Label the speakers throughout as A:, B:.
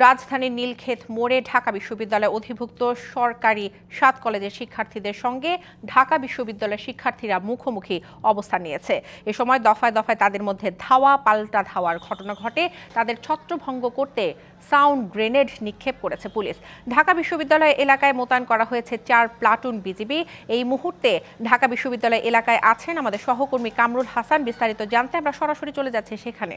A: রাজধানীর নীলক্ষেত মোড়ে ঢাকা বিশ্ববিদ্যালয় অধিভুক্ত সরকারি 7 কলেজের শিক্ষার্থীদের সঙ্গে ঢাকা বিশ্ববিদ্যালয়ের শিক্ষার্থীরা মুখোমুখি অবস্থান নিয়েছে। এ সময় দফায় দফায় তাদের মধ্যে ধাওয়া পাল্টা ধাওয়ার ঘটনা ঘটে। তাদের ছত্রভঙ্গ করতে সাউন্ড গ্রেনেড নিক্ষেপ করেছে পুলিশ। ঢাকা বিশ্ববিদ্যালয় এলাকায় মোতায়েন করা হয়েছে 4 প্লাটুন বিজিবি। এই মুহূর্তে ঢাকা বিশ্ববিদ্যালয় এলাকায় আছেন আমাদের সহকর্মী কামরুল হাসান। বিস্তারিত জানতে আমরা সরাসরি চলে যাচ্ছি সেখানে।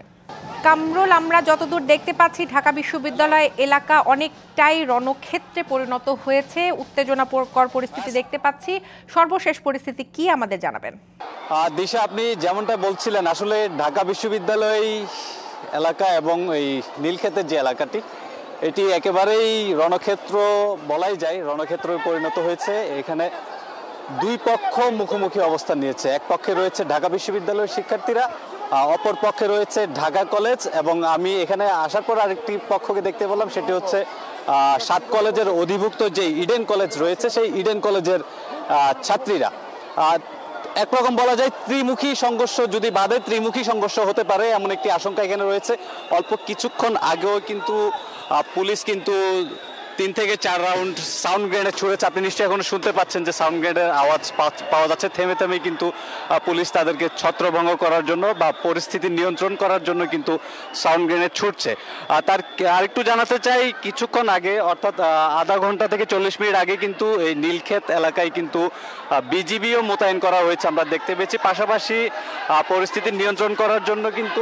A: কামরুল, আমরা যতদূর দেখতে পাচ্ছি ঢাকা বিশ্ববিদ্যালয় এলাকা অনেকটাই রণক্ষেত্রে পরিণত হয়েছে, উত্তেজনাকর পরিস্থিতি দেখতে পাচ্ছি। সর্বশেষ পরিস্থিতি কি আমাদের জানাবেন?
B: দিশা, আপনি যেমনটা বলছিলেন, আসলে ঢাকা বিশ্ববিদ্যালয় এলাকা এবং এই নীলক্ষেতের যে এলাকাটি, এটি একেবারেই রণক্ষেত্র বলাই যায়, রণক্ষেত্রে পরিণত হয়েছে। এখানে দুই পক্ষ মুখোমুখি অবস্থান নিয়েছে। এক পক্ষে রয়েছে ঢাকা বিশ্ববিদ্যালয়ের শিক্ষার্থীরা, অপর পক্ষে রয়েছে ঢাকা কলেজ, এবং আমি এখানে আসার পর আরেকটি পক্ষকে দেখতে পেলাম, সেটি হচ্ছে 7 কলেজের অধিভুক্ত যে ইডেন কলেজ রয়েছে, সেই ইডেন কলেজের ছাত্রীরা। একরকম বলা যায় ত্রিমুখী সংঘর্ষ, যদি বাদে ত্রিমুখী সংঘর্ষ হতে পারে এমন একটি আশঙ্কা এখানে রয়েছে। অল্প কিছুক্ষণ আগেও কিন্তু পুলিশ কিন্তু 3 থেকে 4 রাউন্ড সাউন্ড গ্রেনেড ছুড়েছে। আপনি নিশ্চয়ই এখন শুনতে পাচ্ছেন যে সাউন্ড গ্রেনেডের আওয়াজ পাওয়া যাচ্ছে। থেমে থেমে কিন্তু পুলিশ তাদেরকে ছত্রভঙ্গ করার জন্য বা পরিস্থিতি নিয়ন্ত্রণ করার জন্য কিন্তু সাউন্ড গ্রেনেড ছুটছে। তার আরেকটু জানাতে চাই, কিছুক্ষণ আগে অর্থাৎ আধা ঘন্টা থেকে 40 মিনিট আগে কিন্তু এই নীলক্ষেত এলাকায় কিন্তু বিজিবিও মোতায়েন করা হয়েছে, আমরা দেখতে পেয়েছি। পাশাপাশি পরিস্থিতি নিয়ন্ত্রণ করার জন্য কিন্তু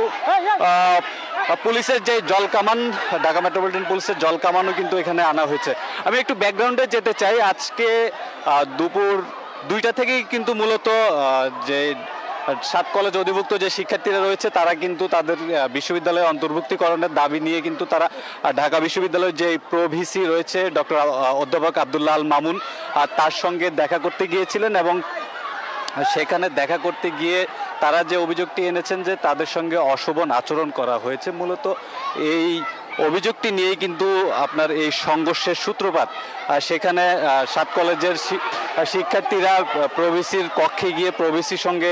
B: পুলিশের যে জল কামান, ঢাকা মেট্রোপলিটন পুলিশের জল কামানও কিন্তু এখানে আনা হয়েছে। আমি একটু ব্যাকগ্রাউন্ডে যেতে চাই। আজকে দুপুর 2টা থেকেই কিন্তু মূলত যে 7 কলেজ অধিভুক্ত যে শিক্ষার্থীরা রয়েছে, তারা কিন্তু তাদের বিশ্ববিদ্যালয়ে অন্তর্ভুক্তিকরণের দাবি নিয়ে কিন্তু তারা ঢাকা বিশ্ববিদ্যালয়ের যে প্রভিসি রয়েছে ডক্টর অধ্যাপক আব্দুল্লাহ আল মামুন, তার সঙ্গে দেখা করতে গিয়েছিলেন, এবং সেখানে দেখা করতে গিয়ে তারা যে অভিযোগটি এনেছেন যে তাদের সঙ্গে অশোভন আচরণ করা হয়েছে, মূলত এই অভিযোগটি নিয়েই কিন্তু আপনার এই সংঘর্ষের সূত্রপাত। সেখানে 7 কলেজের শিক্ষার্থীরা প্রভিসির কক্ষে গিয়ে প্রভিসির সঙ্গে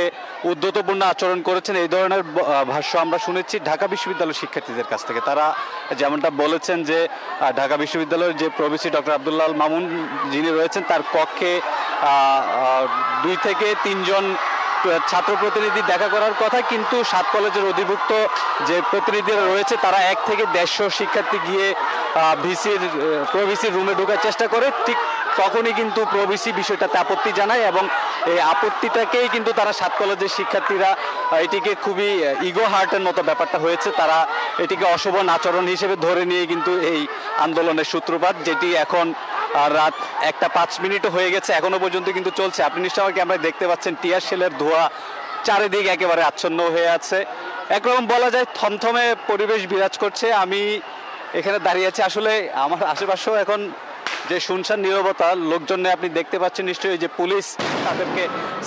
B: উদ্ধতপূর্ণ আচরণ করেছেন, এই ধরনের ভাষ্য আমরা শুনেছি ঢাকা বিশ্ববিদ্যালয়ের শিক্ষার্থীদের কাছ থেকে। তারা যেমনটা বলেছেন যে ঢাকা বিশ্ববিদ্যালয়ের যে প্রভিসি ডক্টর আব্দুল্লাহ আল মামুন যিনি রয়েছেন, তার কক্ষে 2 থেকে 3 জন ছাত্র প্রতিনিধি দেখা করার কথা, কিন্তু 7 কলেজের অধিভুক্ত যে প্রতিনিধিরা রয়েছে তারা 1 থেকে 150 শিক্ষার্থী গিয়ে প্রভিসির রুমে ঢোকার চেষ্টা করে। ঠিক তখনই কিন্তু প্রভিসি বিষয়টাতে আপত্তি জানায়, এবং এই আপত্তিটাকেই কিন্তু তারা 7 কলেজের শিক্ষার্থীরা এটিকে খুবই ইগো হার্টের মতো ব্যাপারটা হয়েছে, তারা এটিকে অশোভন আচরণ হিসেবে ধরে নিয়ে কিন্তু এই আন্দোলনের সূত্রপাত, যেটি এখন রাত 1:05 হয়ে গেছে, এখনো পর্যন্ত কিন্তু চলছে। আপনি নিশ্চয়ই আমার ক্যামেরায় দেখতে পাচ্ছেন টিয়ার শেলের ধোঁয়া চারিদিক একেবারে আচ্ছন্ন হয়ে আছে। একরকম বলা যায় থমথমে পরিবেশ বিরাজ করছে। আমি এখানে দাঁড়িয়ে আছি, আসলে আমার আশেপাশেও এখন যে শুনশান নীরবতা, লোকজন আপনি দেখতে পাচ্ছেন নিশ্চয়ই যে পুলিশ তাদেরকে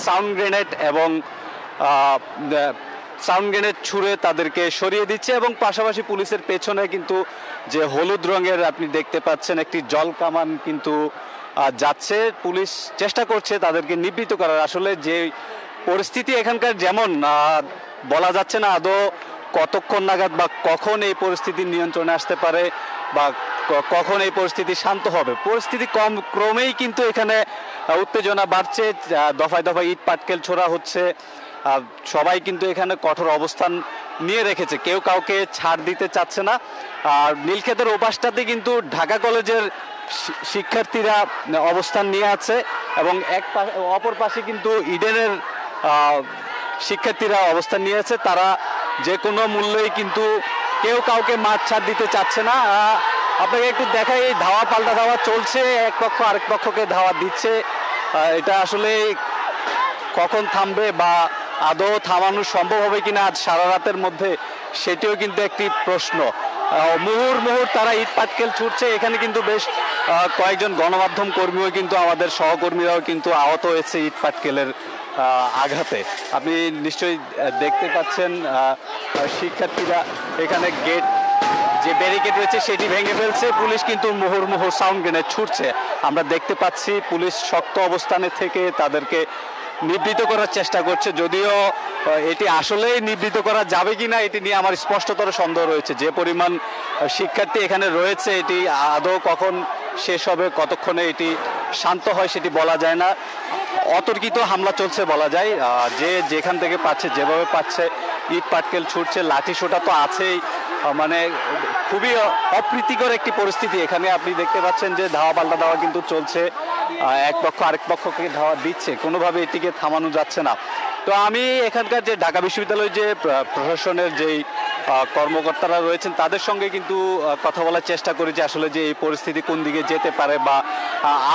B: সাউন্ড গ্রেনেড এবং সাউন্ড গ্রেনেড ছুড়ে তাদেরকে সরিয়ে দিচ্ছে, এবং পাশাপাশি পুলিশের পেছনে কিন্তু যে হলুদ রঙের আপনি দেখতে পাচ্ছেন একটি জল কামান কিন্তু যাচ্ছে। পুলিশ চেষ্টা করছে তাদেরকে নিবৃত্ত করার। আসলে যে পরিস্থিতি এখানকার, যেমন বলা যাচ্ছে না আদৌ কতক্ষণ নাগাদ বা কখন এই পরিস্থিতি নিয়ন্ত্রণে আসতে পারে বা কখন এই পরিস্থিতি শান্ত হবে। পরিস্থিতি ক্রমেই কিন্তু এখানে উত্তেজনা বাড়ছে, দফায় দফায় ইট পাটকেল ছোড়া হচ্ছে। সবাই কিন্তু এখানে কঠোর অবস্থান নিয়ে রেখেছে, কেউ কাউকে ছাড় দিতে চাচ্ছে না। আর নীলক্ষেতের ওপাশটাতে কিন্তু ঢাকা কলেজের শিক্ষার্থীরা অবস্থান নিয়ে আছে, এবং অপর পাশে কিন্তু ইডেনের শিক্ষার্থীরা অবস্থান নিয়ে আছে। তারা যে কোনো মূল্যেই কিন্তু কেউ কাউকে মাঠ ছাড় দিতে চাচ্ছে না। আপনাকে একটু দেখাই, এই ধাওয়া পাল্টা ধাওয়া চলছে, এক পক্ষ আরেক পক্ষকে ধাওয়া দিচ্ছে। এটা আসলে কখন থামবে বা আদৌ থামানো সম্ভব হবে কিনা আজ সারা রাতের মধ্যে, সেটিও কিন্তু একটি প্রশ্ন। মুহুর্মুহুর তারা ইট পাটকেল ছুটছে। এখানে কিন্তু বেশ কয়েকজন গণমাধ্যম কর্মীও কিন্তু, আমাদের সহকর্মীরাও কিন্তু আহত হয়েছে ইট পাটকেলের আঘাতে। আপনি নিশ্চয়ই দেখতে পাচ্ছেন শিক্ষার্থীরা এখানে গেট যে ব্যারিকেড রয়েছে সেটি ভেঙে ফেলছে। পুলিশ কিন্তু মুহুর্মুহুর সাউন্ড গ্রেনেড ছুটছে, আমরা দেখতে পাচ্ছি। পুলিশ শক্ত অবস্থানে থেকে তাদেরকে নিবৃত করার চেষ্টা করছে, যদিও এটি আসলেই নিবৃত করা যাবে কিনা এটি নিয়ে আমার স্পষ্টতর সন্দেহ রয়েছে। যে পরিমাণ শিক্ষার্থী এখানে রয়েছে এটি আদৌ কখন শেষ হবে, কতক্ষণে এটি শান্ত হয় সেটি বলা যায় না। অতর্কিত হামলা চলছে বলা যায়, যে যেখান থেকে পাচ্ছে যেভাবে পাচ্ছে ইট পাটকেল ছুটছে, লাঠি সোটা তো আছেই। মানে খুবই অপ্রীতিকর একটি পরিস্থিতি এখানে। আপনি দেখতে পাচ্ছেন যে ধাওয়া পাল্টা ধাওয়া কিন্তু চলছে, এক পক্ষ আরেক পক্ষকে ধাওয়া দিচ্ছে, কোনোভাবে এটিকে থামানো যাচ্ছে না। তো আমি এখানকার যে ঢাকা বিশ্ববিদ্যালয়ের যে প্রশাসনের যেই কর্মকর্তারা রয়েছেন তাদের সঙ্গে কিন্তু কথা বলার চেষ্টা করি যে আসলে যে এই পরিস্থিতি কোন দিকে যেতে পারে বা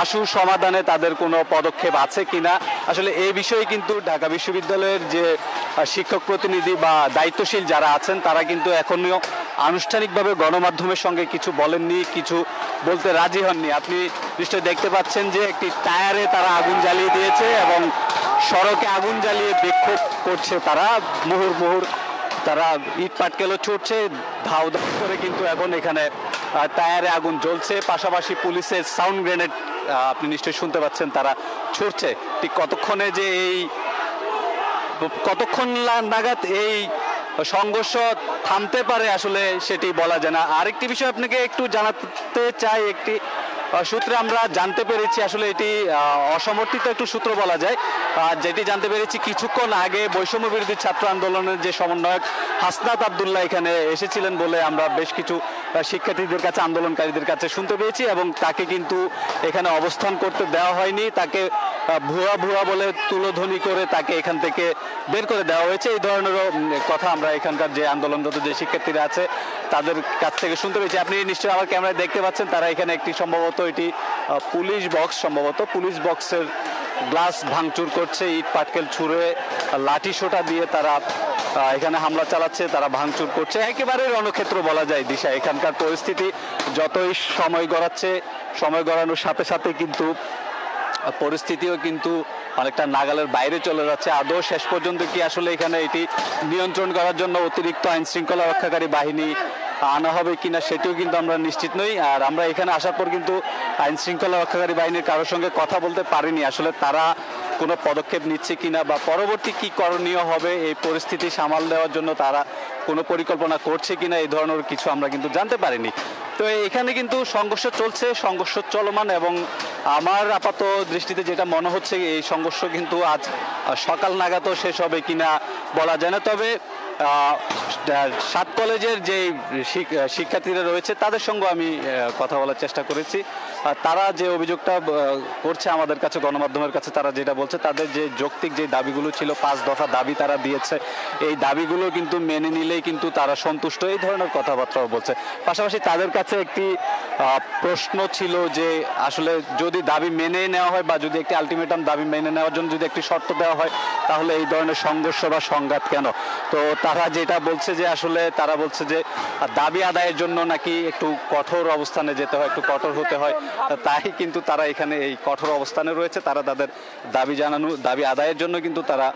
B: আশু সমাধানে তাদের কোনো পদক্ষেপ আছে কিনা। আসলে এই বিষয়ে কিন্তু ঢাকা বিশ্ববিদ্যালয়ের যে শিক্ষক প্রতিনিধি বা দায়িত্বশীল যারা আছেন তারা কিন্তু এখনও আনুষ্ঠানিকভাবে গণমাধ্যমের সঙ্গে কিছু বলেননি, কিছু বলতে রাজি হননি। আপনি নিশ্চয়ই দেখতে পাচ্ছেন যে একটি টায়ারে তারা আগুন জ্বালিয়ে দিয়েছে এবং সড়কে আগুন জ্বালিয়ে বিক্ষোভ করছে তারা, মুহুর্মুহুর তারা ইট পাটকেলও ছুটছে, ধাও ধাও করে কিন্তু এখন এখানে টায়ারে আগুন জ্বলছে। পাশাপাশি পুলিশের সাউন্ড গ্রেনেড আপনি নিশ্চয়ই শুনতে পাচ্ছেন তারা ছুটছে। ঠিক কতক্ষণ নাগাদ এই সংঘর্ষ থামতে পারে আসলে সেটি বলা যায় না। আরেকটি বিষয় আপনাকে একটু জানাতে চাই, একটি সূত্রে আমরা জানতে পেরেছি, আসলে এটি অসমর্থিত একটু সূত্র বলা যায়, যেটি জানতে পেরেছি কিছুক্ষণ আগে বৈষম্য বিরোধী ছাত্র আন্দোলনের যে সমন্বয়ক হাসনাত আব্দুল্লাহ এখানে এসেছিলেন বলে আমরা বেশ কিছু শিক্ষার্থীদের কাছে, আন্দোলনকারীদের কাছে শুনতে পেয়েছি, এবং তাকে কিন্তু এখানে অবস্থান করতে দেওয়া হয়নি। তাকে ভুয়া ভুয়া বলে তুলোধনী করে তাকে এখান থেকে বের করে দেওয়া হয়েছে। এই ধরনেরও কথা আমরা এখানকার যে আন্দোলনরত যে শিক্ষার্থীরা আছে তাদের কাছ থেকে শুনতে পেয়েছি। আপনি নিশ্চয়ই আমার ক্যামেরায় দেখতে পাচ্ছেন তারা এখানে একটি সম্ভবত এটি পুলিশ বক্স, সম্ভবত পুলিশ বক্সের গ্লাস ভাঙচুর করছে, ইট পাটকেল ছুঁড়ে লাঠি সোটা দিয়ে তারা এখানে হামলা চালাচ্ছে, তারা ভাঙচুর করছে। একেবারে রণক্ষেত্র বলা যায় দিশা। এখানকার পরিস্থিতি যতই সময় গড়াচ্ছে, সময় গড়ানোর সাথে সাথে কিন্তু পরিস্থিতিও কিন্তু অনেকটা নাগালের বাইরে চলে যাচ্ছে। আদৌ শেষ পর্যন্ত কি আসলে এখানে এটি নিয়ন্ত্রণ করার জন্য অতিরিক্ত আইন শৃঙ্খলা রক্ষাকারী বাহিনী আনা হবে কিনা সেটিও কিন্তু আমরা নিশ্চিত নই। আর আমরা এখানে আসার পর কিন্তু আইন শৃঙ্খলা রক্ষাকারী বাহিনীর কারোর সঙ্গে কথা বলতে পারিনি, আসলে তারা কোনো পদক্ষেপ নিচ্ছে কিনা বা পরবর্তী কি করণীয় হবে এই পরিস্থিতি সামাল দেওয়ার জন্য তারা কোনো পরিকল্পনা করছে কিনা এই ধরনের কিছু আমরা কিন্তু জানতে পারিনি। তো এখানে কিন্তু সংঘর্ষ চলছে, সংঘর্ষ চলমান, এবং আমার আপাত দৃষ্টিতে যেটা মনে হচ্ছে এই সংঘর্ষ কিন্তু আজ সকাল নাগাদও শেষ হবে কিনা বলা যায় না। তবে 7 কলেজের যে শিক্ষার্থীরা রয়েছে তাদের সঙ্গে আমি কথা বলার চেষ্টা করেছি। তারা যে অভিযোগটা করছে আমাদের কাছে, গণমাধ্যমের কাছে, তারা যেটা বলছে তাদের যে যৌক্তিক যে দাবিগুলো ছিল, 5 দফা দাবি তারা দিয়েছে, এই দাবিগুলো কিন্তু মেনে নিলেই কিন্তু তারা সন্তুষ্ট, এই ধরনের কথাবার্তাও বলছে। পাশাপাশি তাদের কাছে একটি প্রশ্ন ছিল যে আসলে যদি দাবি মেনে নেওয়া হয় বা যদি একটি আলটিমেটাম দাবি মেনে নেওয়ার জন্য যদি একটি শর্ত দেওয়া হয় তাহলে এই ধরনের সংঘর্ষ বা সংঘাত কেন। তো তারা যেটা বলছে যে আসলে তারা বলছে যে দাবি আদায়ের জন্য নাকি একটু কঠোর অবস্থানে যেতে হয়, একটু কঠোর হতে হয়, তাই কিন্তু তারা এখানে এই কঠোর অবস্থানে রয়েছে। তারা তাদের দাবি আদায়ের জন্য কিন্তু তারা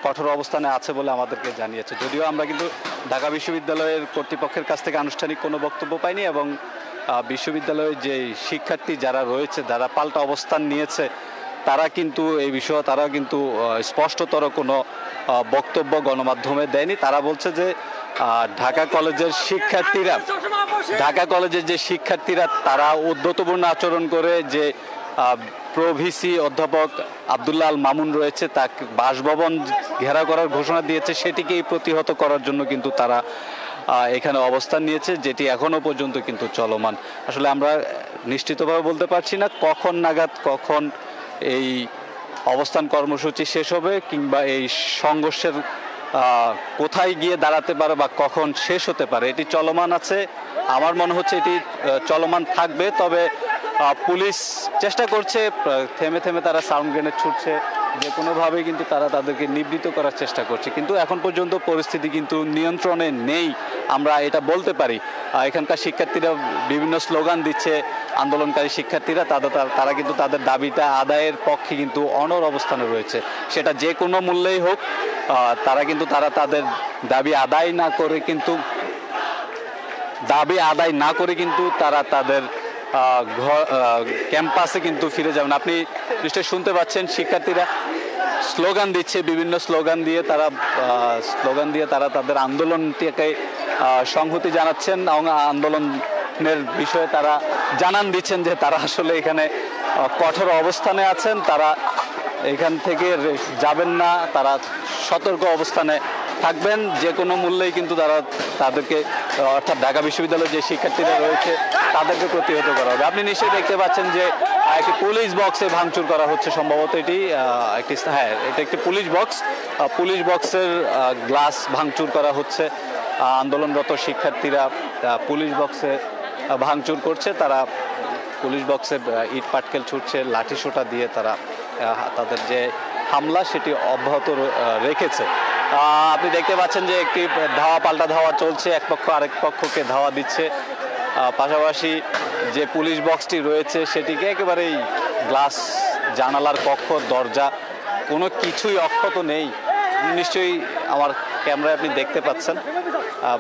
B: কঠোর অবস্থানে আছে বলে আমাদেরকে জানিয়েছে। যদিও আমরা কিন্তু ঢাকা বিশ্ববিদ্যালয়ের কর্তৃপক্ষের কাছ থেকে আনুষ্ঠানিক কোনো বক্তব্য পাইনি, এবং বিশ্ববিদ্যালয়ের যে শিক্ষার্থী যারা রয়েছে, যারা পাল্টা অবস্থান নিয়েছে, তারা কিন্তু এই বিষয়ে তারা কিন্তু স্পষ্টতর কোনো বক্তব্য গণমাধ্যমে দেয়নি। তারা বলছে যে ঢাকা কলেজের যে শিক্ষার্থীরা তারা উদ্ধতপূর্ণ আচরণ করে, যে প্রভিসি অধ্যাপক আব্দুল্লাহ আল মামুন রয়েছে তাকে বাসভবন ঘেরাও করার ঘোষণা দিয়েছে, সেটিকেই প্রতিহত করার জন্য কিন্তু তারা এখানে অবস্থান নিয়েছে, যেটি এখনো পর্যন্ত কিন্তু চলমান। আসলে আমরা নিশ্চিতভাবে বলতে পারছি না কখন নাগাদ কখন এই অবস্থান কর্মসূচি শেষ হবে, কিংবা এই সংঘর্ষের কোথায় গিয়ে দাঁড়াতে পারে বা কখন শেষ হতে পারে। এটি চলমান আছে, আমার মনে হচ্ছে এটি চলমান থাকবে। তবে পুলিশ চেষ্টা করছে, থেমে থেমে তারা সাউন্ড গ্রেনেড ছুটছে, যে কোনোভাবেই কিন্তু তারা তাদেরকে নিবৃত করার চেষ্টা করছে, কিন্তু এখন পর্যন্ত পরিস্থিতি কিন্তু নিয়ন্ত্রণে নেই, আমরা এটা বলতে পারি। এখানকার শিক্ষার্থীরা বিভিন্ন স্লোগান দিচ্ছে, আন্দোলনকারী শিক্ষার্থীরা তারা কিন্তু তাদের দাবিটা আদায়ের পক্ষে কিন্তু অনড় অবস্থানে রয়েছে, সেটা যে কোনো মূল্যেই হোক। তারা তাদের দাবি আদায় না করে কিন্তু তারা তাদের ক্যাম্পাসে কিন্তু ফিরে যাবেন। আপনি নিশ্চয়ই শুনতে পাচ্ছেন শিক্ষার্থীরা স্লোগান দিচ্ছে, বিভিন্ন স্লোগান দিয়ে তারা তাদের আন্দোলনটিকে সংহতি জানাচ্ছেন এবং আন্দোলনের বিষয়ে তারা জানান দিচ্ছেন যে তারা আসলে এখানে কঠোর অবস্থানে আছেন, তারা এখান থেকে যাবেন না, তারা সতর্ক অবস্থানে থাকবেন, যে কোনো মূল্যেই কিন্তু তাদেরকে অর্থাৎ ঢাকা বিশ্ববিদ্যালয়ের যে শিক্ষার্থীরা রয়েছে তাদেরকে প্রতিহত করা হবে। আপনি নিশ্চয়ই দেখতে পাচ্ছেন যে একটি পুলিশ বক্সে ভাঙচুর করা হচ্ছে, সম্ভবত এটা একটি পুলিশ বক্সের গ্লাস ভাঙচুর করা হচ্ছে। আন্দোলনরত শিক্ষার্থীরা পুলিশ বক্সে ভাঙচুর করছে, তারা পুলিশ বক্সে ইট পাটকেল ছুটছে, লাঠিসোঁটা দিয়ে তারা তাদের যে হামলা সেটি অব্যাহত রেখেছে। আপনি দেখতে পাচ্ছেন যে একটি ধাওয়া পাল্টা ধাওয়া চলছে, এক পক্ষ আরেক পক্ষকে ধাওয়া দিচ্ছে। পাশাপাশি যে পুলিশ বক্সটি রয়েছে সেটিকে একেবারেই গ্লাস, জানালার কক্ষ, দরজা কোনো কিছুই অক্ষত নেই। নিশ্চয়ই আমার ক্যামেরায় আপনি দেখতে পাচ্ছেন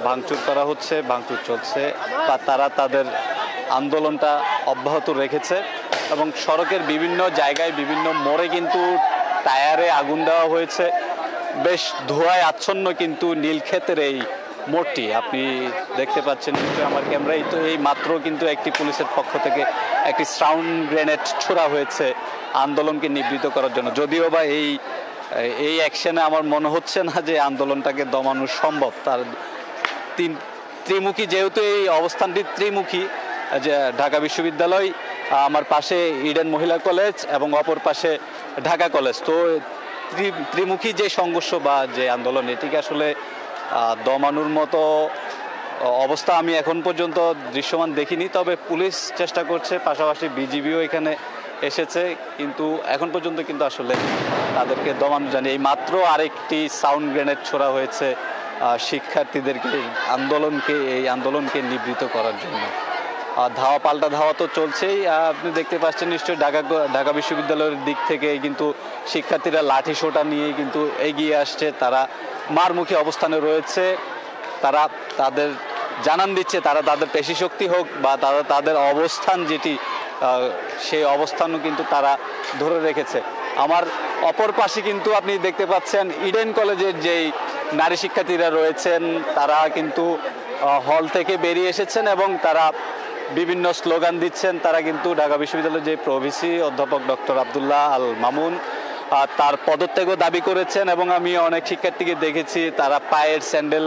B: ভাঙচুর করা হচ্ছে, ভাঙচুর চলছে, বা তারা তাদের আন্দোলনটা অব্যাহত রেখেছে। এবং সড়কের বিভিন্ন জায়গায় বিভিন্ন মোড়ে কিন্তু টায়ারে আগুন দেওয়া হয়েছে। বেশ ধোঁয়ায় আচ্ছন্ন কিন্তু নীলক্ষেতের এই মোড়টি আপনি দেখতে পাচ্ছেন আমার ক্যামেরায়। তো এই মাত্র কিন্তু একটি পুলিশের পক্ষ থেকে একটি সাউন্ড গ্রেনেড ছোড়া হয়েছে আন্দোলনকে নিবৃত করার জন্য। যদিও বা এই অ্যাকশনে আমার মনে হচ্ছে না যে আন্দোলনটাকে দমানো সম্ভব। তার ত্রিমুখী, যেহেতু এই অবস্থানটি ত্রিমুখী, যে ঢাকা বিশ্ববিদ্যালয়, আমার পাশে ইডেন মহিলা কলেজ এবং অপর পাশে ঢাকা কলেজ, তো ত্রিমুখী যে সংঘর্ষ বা যে আন্দোলন এটিকে আসলে দমানোর মতো অবস্থা আমি এখন পর্যন্ত দৃশ্যমান দেখিনি। তবে পুলিশ চেষ্টা করছে, পাশাপাশি বিজিবিও এখানে এসেছে, কিন্তু এখন পর্যন্ত কিন্তু আসলে তাদেরকে দমানো যায়নি। এই মাত্র আরেকটি সাউন্ড গ্রেনেড ছোড়া হয়েছে শিক্ষার্থীদেরকে এই আন্দোলনকে নিবৃত করার জন্য। ধাওয়া পাল্টা ধাওয়া তো চলছেই। আপনি দেখতে পাচ্ছেন নিশ্চয়ই ঢাকা বিশ্ববিদ্যালয়ের দিক থেকে কিন্তু শিক্ষার্থীরা লাঠি সোঁটা নিয়ে কিন্তু এগিয়ে আসছে, তারা মারমুখী অবস্থানে রয়েছে। তারা তাদের জানান দিচ্ছে তারা তাদের পেশি শক্তি হোক বা তাদের অবস্থান যেটি, সেই অবস্থানও কিন্তু তারা ধরে রেখেছে। আমার অপর পাশে কিন্তু আপনি দেখতে পাচ্ছেন ইডেন কলেজের যেই নারী শিক্ষার্থীরা রয়েছেন, তারা কিন্তু হল থেকে বেরিয়ে এসেছেন এবং তারা বিভিন্ন স্লোগান দিচ্ছেন। তারা কিন্তু ঢাকা বিশ্ববিদ্যালয়ের যে প্রভিসি অধ্যাপক ডক্টর আব্দুল্লাহ আল মামুন তার পদত্যাগও দাবি করেছেন। এবং আমি অনেক শিক্ষার্থীকে দেখেছি তারা পায়ের স্যান্ডেল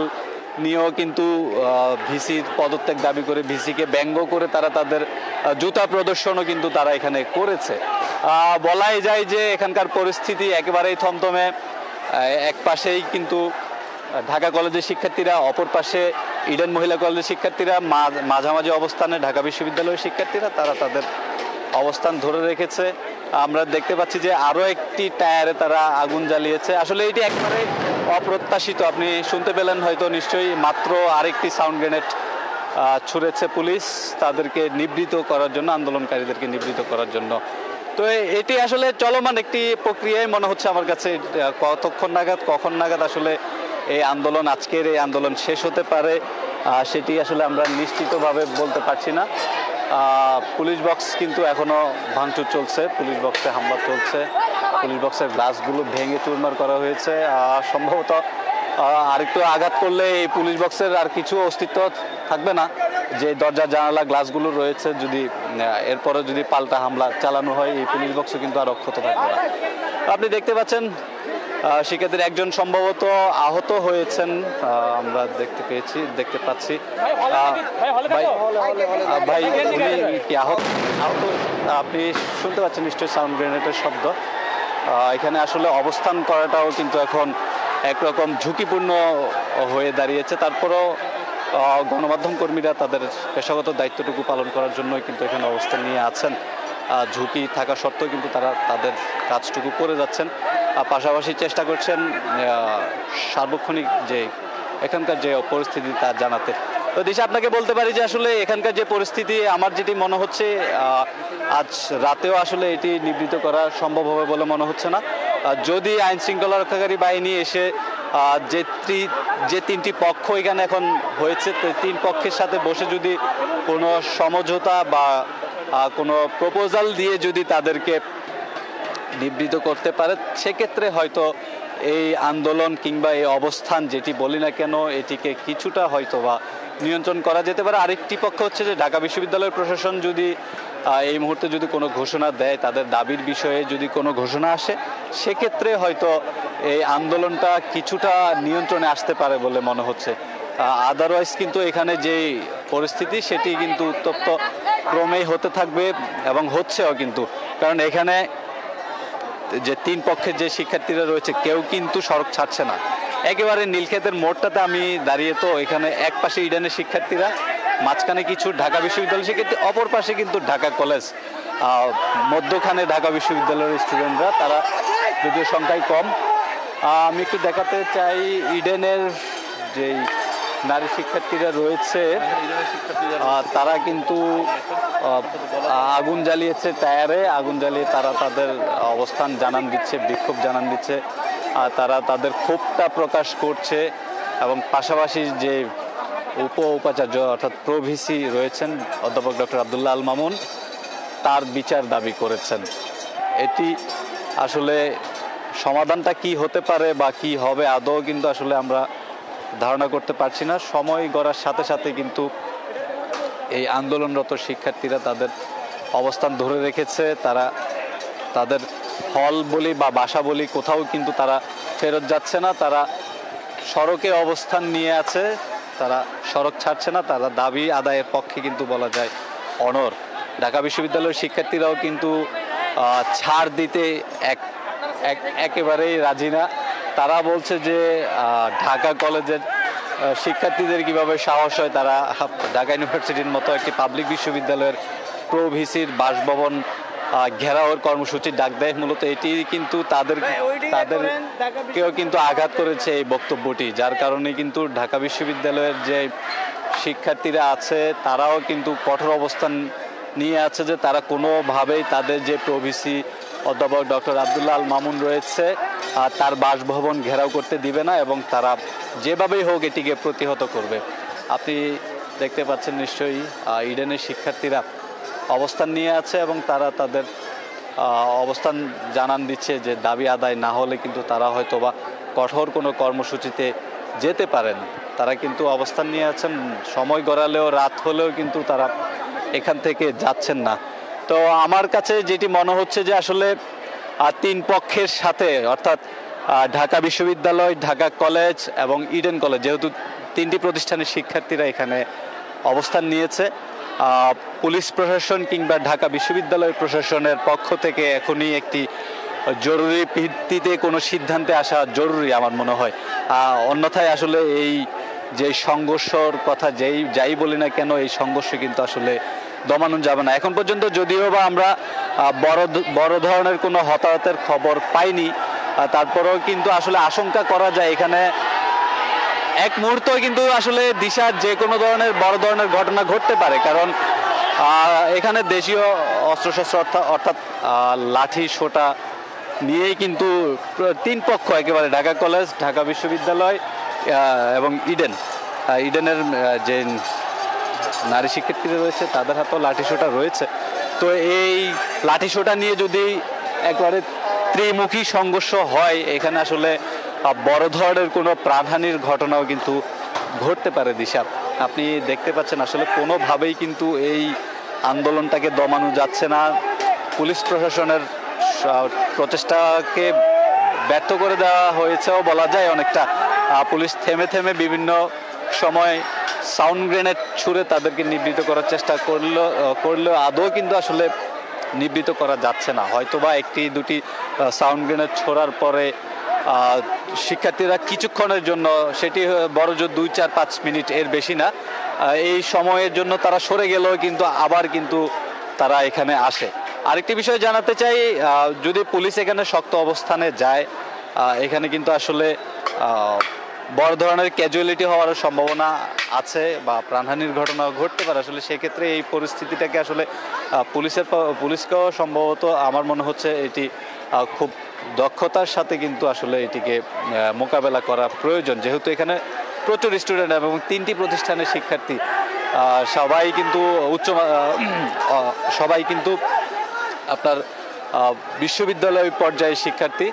B: নিয়েও কিন্তু ভিসির পদত্যাগ দাবি করে, ভিসিকে ব্যঙ্গ করে তারা তাদের জুতা প্রদর্শনও কিন্তু তারা এখানে করেছে। বলাই যায় যে এখানকার পরিস্থিতি একেবারেই থমথমে। এক পাশেই কিন্তু ঢাকা কলেজের শিক্ষার্থীরা, অপর পাশে ইডেন মহিলা কলেজের শিক্ষার্থীরা, মাঝামাঝি অবস্থানে ঢাকা বিশ্ববিদ্যালয়ের শিক্ষার্থীরা, তারা তাদের অবস্থান ধরে রেখেছে। আমরা দেখতে পাচ্ছি যে আরও একটি টায়ারে তারা আগুন জ্বালিয়েছে। আসলে এটি একবারে অপ্রত্যাশিত। আপনি শুনতে পেলেন হয়তো নিশ্চয়ই, মাত্র আরেকটি সাউন্ড গ্রেনেড ছুঁড়েছে পুলিশ তাদেরকে নিবৃত করার জন্য, আন্দোলনকারীদেরকে নিবৃত করার জন্য। তো এটি আসলে চলমান একটি প্রক্রিয়ায় মনে হচ্ছে আমার কাছে। কখন নাগাদ আসলে আজকের এই আন্দোলন শেষ হতে পারে সেটি আসলে আমরা নিশ্চিতভাবে বলতে পারছি না। পুলিশ বক্স কিন্তু এখনো ভাঙচুর চলছে, পুলিশ বক্সে হামলা চলছে, পুলিশ বক্সের গ্লাসগুলো ভেঙে চুরমার করা হয়েছে। সম্ভবত আরেকটু আঘাত করলে এই পুলিশ বক্সের আর কিছু অস্তিত্ব থাকবে না। যে দরজা জানালা গ্লাসগুলো রয়েছে, এরপরে যদি পাল্টা হামলা চালানো হয়, এই পুলিশ বক্সও কিন্তু আর অক্ষত থাকবে না। আপনি দেখতে পাচ্ছেন শিক্ষার্থীর একজন সম্ভবত আহত হয়েছেন, আমরা দেখতে পাচ্ছি। ভাই উনি কি আহত? আপনি শুনতে পাচ্ছেন নিশ্চয়ই সাউন্ড গ্রেনেডের শব্দ। এখানে আসলে অবস্থান করাটাও কিন্তু এখন একরকম ঝুঁকিপূর্ণ হয়ে দাঁড়িয়েছে। তারপরও গণমাধ্যম কর্মীরা তাদের পেশাগত দায়িত্বটুকু পালন করার জন্য কিন্তু এখানে অবস্থান নিয়ে আছেন। ঝুঁকি থাকা সত্ত্বেও কিন্তু তারা তাদের কাজটুকু করে যাচ্ছেন, পাশাপাশি চেষ্টা করছেন সার্বক্ষণিক যে এখানকার যে পরিস্থিতি তা জানাতে। তো দিশা আপনাকে বলতে পারি যে আসলে এখানকার যে পরিস্থিতি, আমার যেটি মনে হচ্ছে আজ রাতেও আসলে এটি নিবৃত করা সম্ভব হবে বলে মনে হচ্ছে না। যদি আইন শৃঙ্খলা রক্ষাকারী বাহিনী এসে যে তিনটি পক্ষ এখানে এখন হয়েছে, তিন পক্ষের সাথে বসে যদি কোনো সমঝোতা বা কোনো প্রপোজাল দিয়ে যদি তাদেরকে নিবৃত করতে পারে, সেক্ষেত্রে হয়তো এই আন্দোলন কিংবা এই অবস্থান যেটি বলি না কেন এটিকে কিছুটা হয়তো বা নিয়ন্ত্রণ করা যেতে পারে। আরেকটি পক্ষ হচ্ছে যে ঢাকা বিশ্ববিদ্যালয়ের প্রশাসন যদি এই মুহূর্তে যদি কোনো ঘোষণা দেয়, তাদের দাবির বিষয়ে যদি কোনো ঘোষণা আসে, সেক্ষেত্রে হয়তো এই আন্দোলনটা কিছুটা নিয়ন্ত্রণে আসতে পারে বলে মনে হচ্ছে। আদারওয়াইজ কিন্তু এখানে যে পরিস্থিতি সেটি কিন্তু উত্তপ্ত ক্রমেই হতে থাকবে এবং হচ্ছেও কিন্তু, কারণ এখানে যে তিন পক্ষের যে শিক্ষার্থীরা রয়েছে কেউ কিন্তু সড়ক ছাড়ছে না। একেবারে নীলক্ষেতের মোড়টাতে আমি দাঁড়িয়ে, তো এখানে এক পাশে ইডেনের শিক্ষার্থীরা, মাঝখানে কিছু ঢাকা বিশ্ববিদ্যালয়ের শিক্ষার্থী, অপর পাশে কিন্তু ঢাকা কলেজ, মধ্যখানে ঢাকা বিশ্ববিদ্যালয়ের স্টুডেন্টরা, তারা যদিও সংখ্যায় কম। আমি একটু দেখাতে চাই ইডেনের যেই নারী শিক্ষার্থীরা রয়েছে তারা কিন্তু আগুন জ্বালিয়েছে, টায়ারে আগুন জ্বালিয়ে তারা তাদের অবস্থান জানান দিচ্ছে, বিক্ষোভ জানান দিচ্ছে, তারা তাদের ক্ষোভটা প্রকাশ করছে এবং পাশাপাশি যে উপাচার্য অর্থাৎ প্রভিসি রয়েছেন অধ্যাপক ডক্টর আব্দুল্লাহ আল মামুন, তার বিচার দাবি করেছেন। এটি আসলে সমাধানটা কি হতে পারে বা কি হবে আদৌ কিন্তু আসলে আমরা ধারণা করতে পারছি না। সময় গড়ার সাথে সাথে কিন্তু এই আন্দোলনরত শিক্ষার্থীরা তাদের অবস্থান ধরে রেখেছে। তারা তাদের হল বলি বা বাসা বলি কোথাও কিন্তু তারা ফেরত যাচ্ছে না, তারা সড়কে অবস্থান নিয়ে আছে, তারা সড়ক ছাড়ছে না, তারা দাবি আদায়ের পক্ষে কিন্তু বলা যায় অনড়। ঢাকা বিশ্ববিদ্যালয়ের শিক্ষার্থীরাও কিন্তু ছাড় দিতে একেবারেই রাজি না। তারা বলছে যে ঢাকা কলেজের শিক্ষার্থীদের কিভাবে সাহস হয় তারা ঢাকা ইউনিভার্সিটির মতো একটি পাবলিক বিশ্ববিদ্যালয়ের প্রভিসির বাসভবন ঘেরাওয়ের কর্মসূচি ডাক দেয়। মূলত এটি কিন্তু তাদেরকেও কিন্তু আঘাত করেছে এই বক্তব্যটি, যার কারণে কিন্তু ঢাকা বিশ্ববিদ্যালয়ের যে শিক্ষার্থীরা আছে তারাও কিন্তু কঠোর অবস্থান নিয়ে আছে যে তারা কোনোভাবেই তাদের যে প্রভিসি অধ্যাপক ডক্টর আব্দুল্লাহ আল মামুন রয়েছে তার বাসভবন ঘেরাও করতে দিবে না এবং তারা যেভাবেই হোক এটিকে প্রতিহত করবে। আপনি দেখতে পাচ্ছেন নিশ্চয়ই ইডেনের শিক্ষার্থীরা অবস্থান নিয়ে আছে এবং তারা তাদের অবস্থান জানান দিচ্ছে যে দাবি আদায় না হলে কিন্তু তারা হয়তো বা কঠোর কোনো কর্মসূচিতে যেতে পারেন। তারা কিন্তু অবস্থান নিয়ে আছেন, সময় গড়ালেও রাত হলেও কিন্তু তারা এখান থেকে যাচ্ছেন না। তো আমার কাছে যেটি মনে হচ্ছে যে আসলে তিন পক্ষের সাথে অর্থাৎ ঢাকা বিশ্ববিদ্যালয়, ঢাকা কলেজ এবং ইডেন কলেজ, যেহেতু তিনটি প্রতিষ্ঠানের শিক্ষার্থীরা এখানে অবস্থান নিয়েছে, পুলিশ প্রশাসন কিংবা ঢাকা বিশ্ববিদ্যালয় প্রশাসনের পক্ষ থেকে এখনই একটি জরুরি ভিত্তিতে কোনো সিদ্ধান্তে আসা জরুরি আমার মনে হয়। অন্যথায় আসলে এই যে সংঘর্ষর কথা যাই বলি না কেন, এই সংঘর্ষ কিন্তু আসলে দমানো যাবে না। এখন পর্যন্ত যদিও বা আমরা বড় ধরনের কোনো হতাহতের খবর পাইনি, তারপরেও কিন্তু আসলে আশঙ্কা করা যায় এখানে এক মুহূর্ত কিন্তু আসলে দিশার যে কোনো ধরনের বড় ধরনের ঘটনা ঘটতে পারে, কারণ এখানে দেশীয় অস্ত্রশস্ত্র অর্থাৎ লাঠি সোটা নিয়েই কিন্তু তিন পক্ষ একেবারে ঢাকা কলেজ, ঢাকা বিশ্ববিদ্যালয় এবং ইডেনের যে নারী শিক্ষার্থীরা রয়েছে তাদের হাতেও লাঠিসোঁটা রয়েছে। তো এই লাঠিসোঁটা নিয়ে যদি একবারে ত্রিমুখী সংঘর্ষ হয়, এখানে আসলে বড় ধরনের কোনো প্রাণহানির ঘটনাও কিন্তু ঘটতে পারে। দিশা, আপনি দেখতে পাচ্ছেন আসলে কোনোভাবেই কিন্তু এই আন্দোলনটাকে দমানো যাচ্ছে না। পুলিশ প্রশাসনের প্রচেষ্টাকে ব্যর্থ করে দেওয়া হয়েছেও বলা যায় অনেকটা। পুলিশ থেমে থেমে বিভিন্ন সময় সাউন্ড গ্রেনেড ছুঁড়ে তাদেরকে নিবৃত করার চেষ্টা করলেও আদৌ কিন্তু আসলে নিবৃত করা যাচ্ছে না। হয়তোবা একটি দুটি সাউন্ড গ্রেনেড ছোড়ার পরে শিক্ষার্থীরা কিছুক্ষণের জন্য, সেটি বড় জোর 2-4-5 মিনিট, এর বেশি না, এই সময়ের জন্য তারা সরে গেলেও কিন্তু আবার কিন্তু তারা এখানে আসে। আরেকটি বিষয় জানাতে চাই, যদি পুলিশ এখানে শক্ত অবস্থানে যায়, এখানে কিন্তু আসলে বড় ধরনের ক্যাজুয়ালিটি হওয়ার সম্ভাবনা আছে বা প্রাণহানির ঘটনা ঘটতে পারে। আসলে সেক্ষেত্রে এই পরিস্থিতিটাকে আসলে পুলিশকেও সম্ভবত আমার মনে হচ্ছে এটি খুব দক্ষতার সাথে কিন্তু আসলে এটিকে মোকাবেলা করা প্রয়োজন, যেহেতু এখানে প্রচুর স্টুডেন্ট এবং তিনটি প্রতিষ্ঠানের শিক্ষার্থী, সবাই কিন্তু আপনার বিশ্ববিদ্যালয় পর্যায়ে শিক্ষার্থী,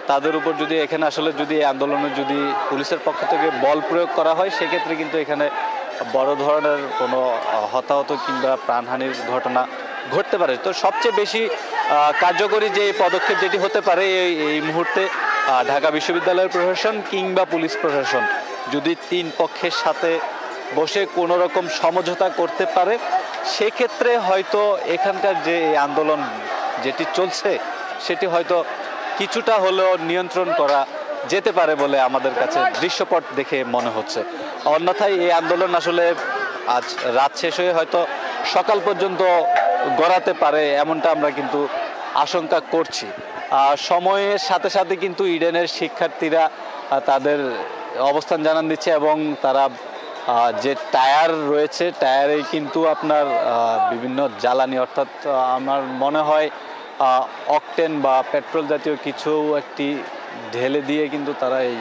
B: তাদের উপর যদি এখানে আসলে যদি এই আন্দোলনে যদি পুলিশের পক্ষ থেকে বল প্রয়োগ করা হয়, সেক্ষেত্রে কিন্তু এখানে বড় ধরনের কোনো হতাহত কিংবা প্রাণহানির ঘটনা ঘটতে পারে। তো সবচেয়ে বেশি কার্যকরী যে পদক্ষেপ যেটি হতে পারে এই মুহূর্তে ঢাকা বিশ্ববিদ্যালয়ের প্রশাসন কিংবা পুলিশ প্রশাসন যদি তিন পক্ষের সাথে বসে কোনো রকম সমঝোতা করতে পারে, সেক্ষেত্রে হয়তো এখানকার যে আন্দোলন যেটি চলছে সেটি হয়তো কিছুটা হলেও নিয়ন্ত্রণ করা যেতে পারে বলে আমাদের কাছে দৃশ্যপট দেখে মনে হচ্ছে। অন্যথায় এই আন্দোলন আসলে আজ রাত শেষ হয়ে হয়তো সকাল পর্যন্ত গড়াতে পারে, এমনটা আমরা কিন্তু আশঙ্কা করছি। সময়ের সাথে সাথে কিন্তু ইডেনের শিক্ষার্থীরা তাদের অবস্থান জানান দিচ্ছে এবং তারা যে টায়ার রয়েছে টায়ারে কিন্তু আপনার বিভিন্ন জ্বালানি, অর্থাৎ আমার মনে হয় অকটেন বা পেট্রোল জাতীয় কিছু একটি ঢেলে দিয়ে কিন্তু তারা এই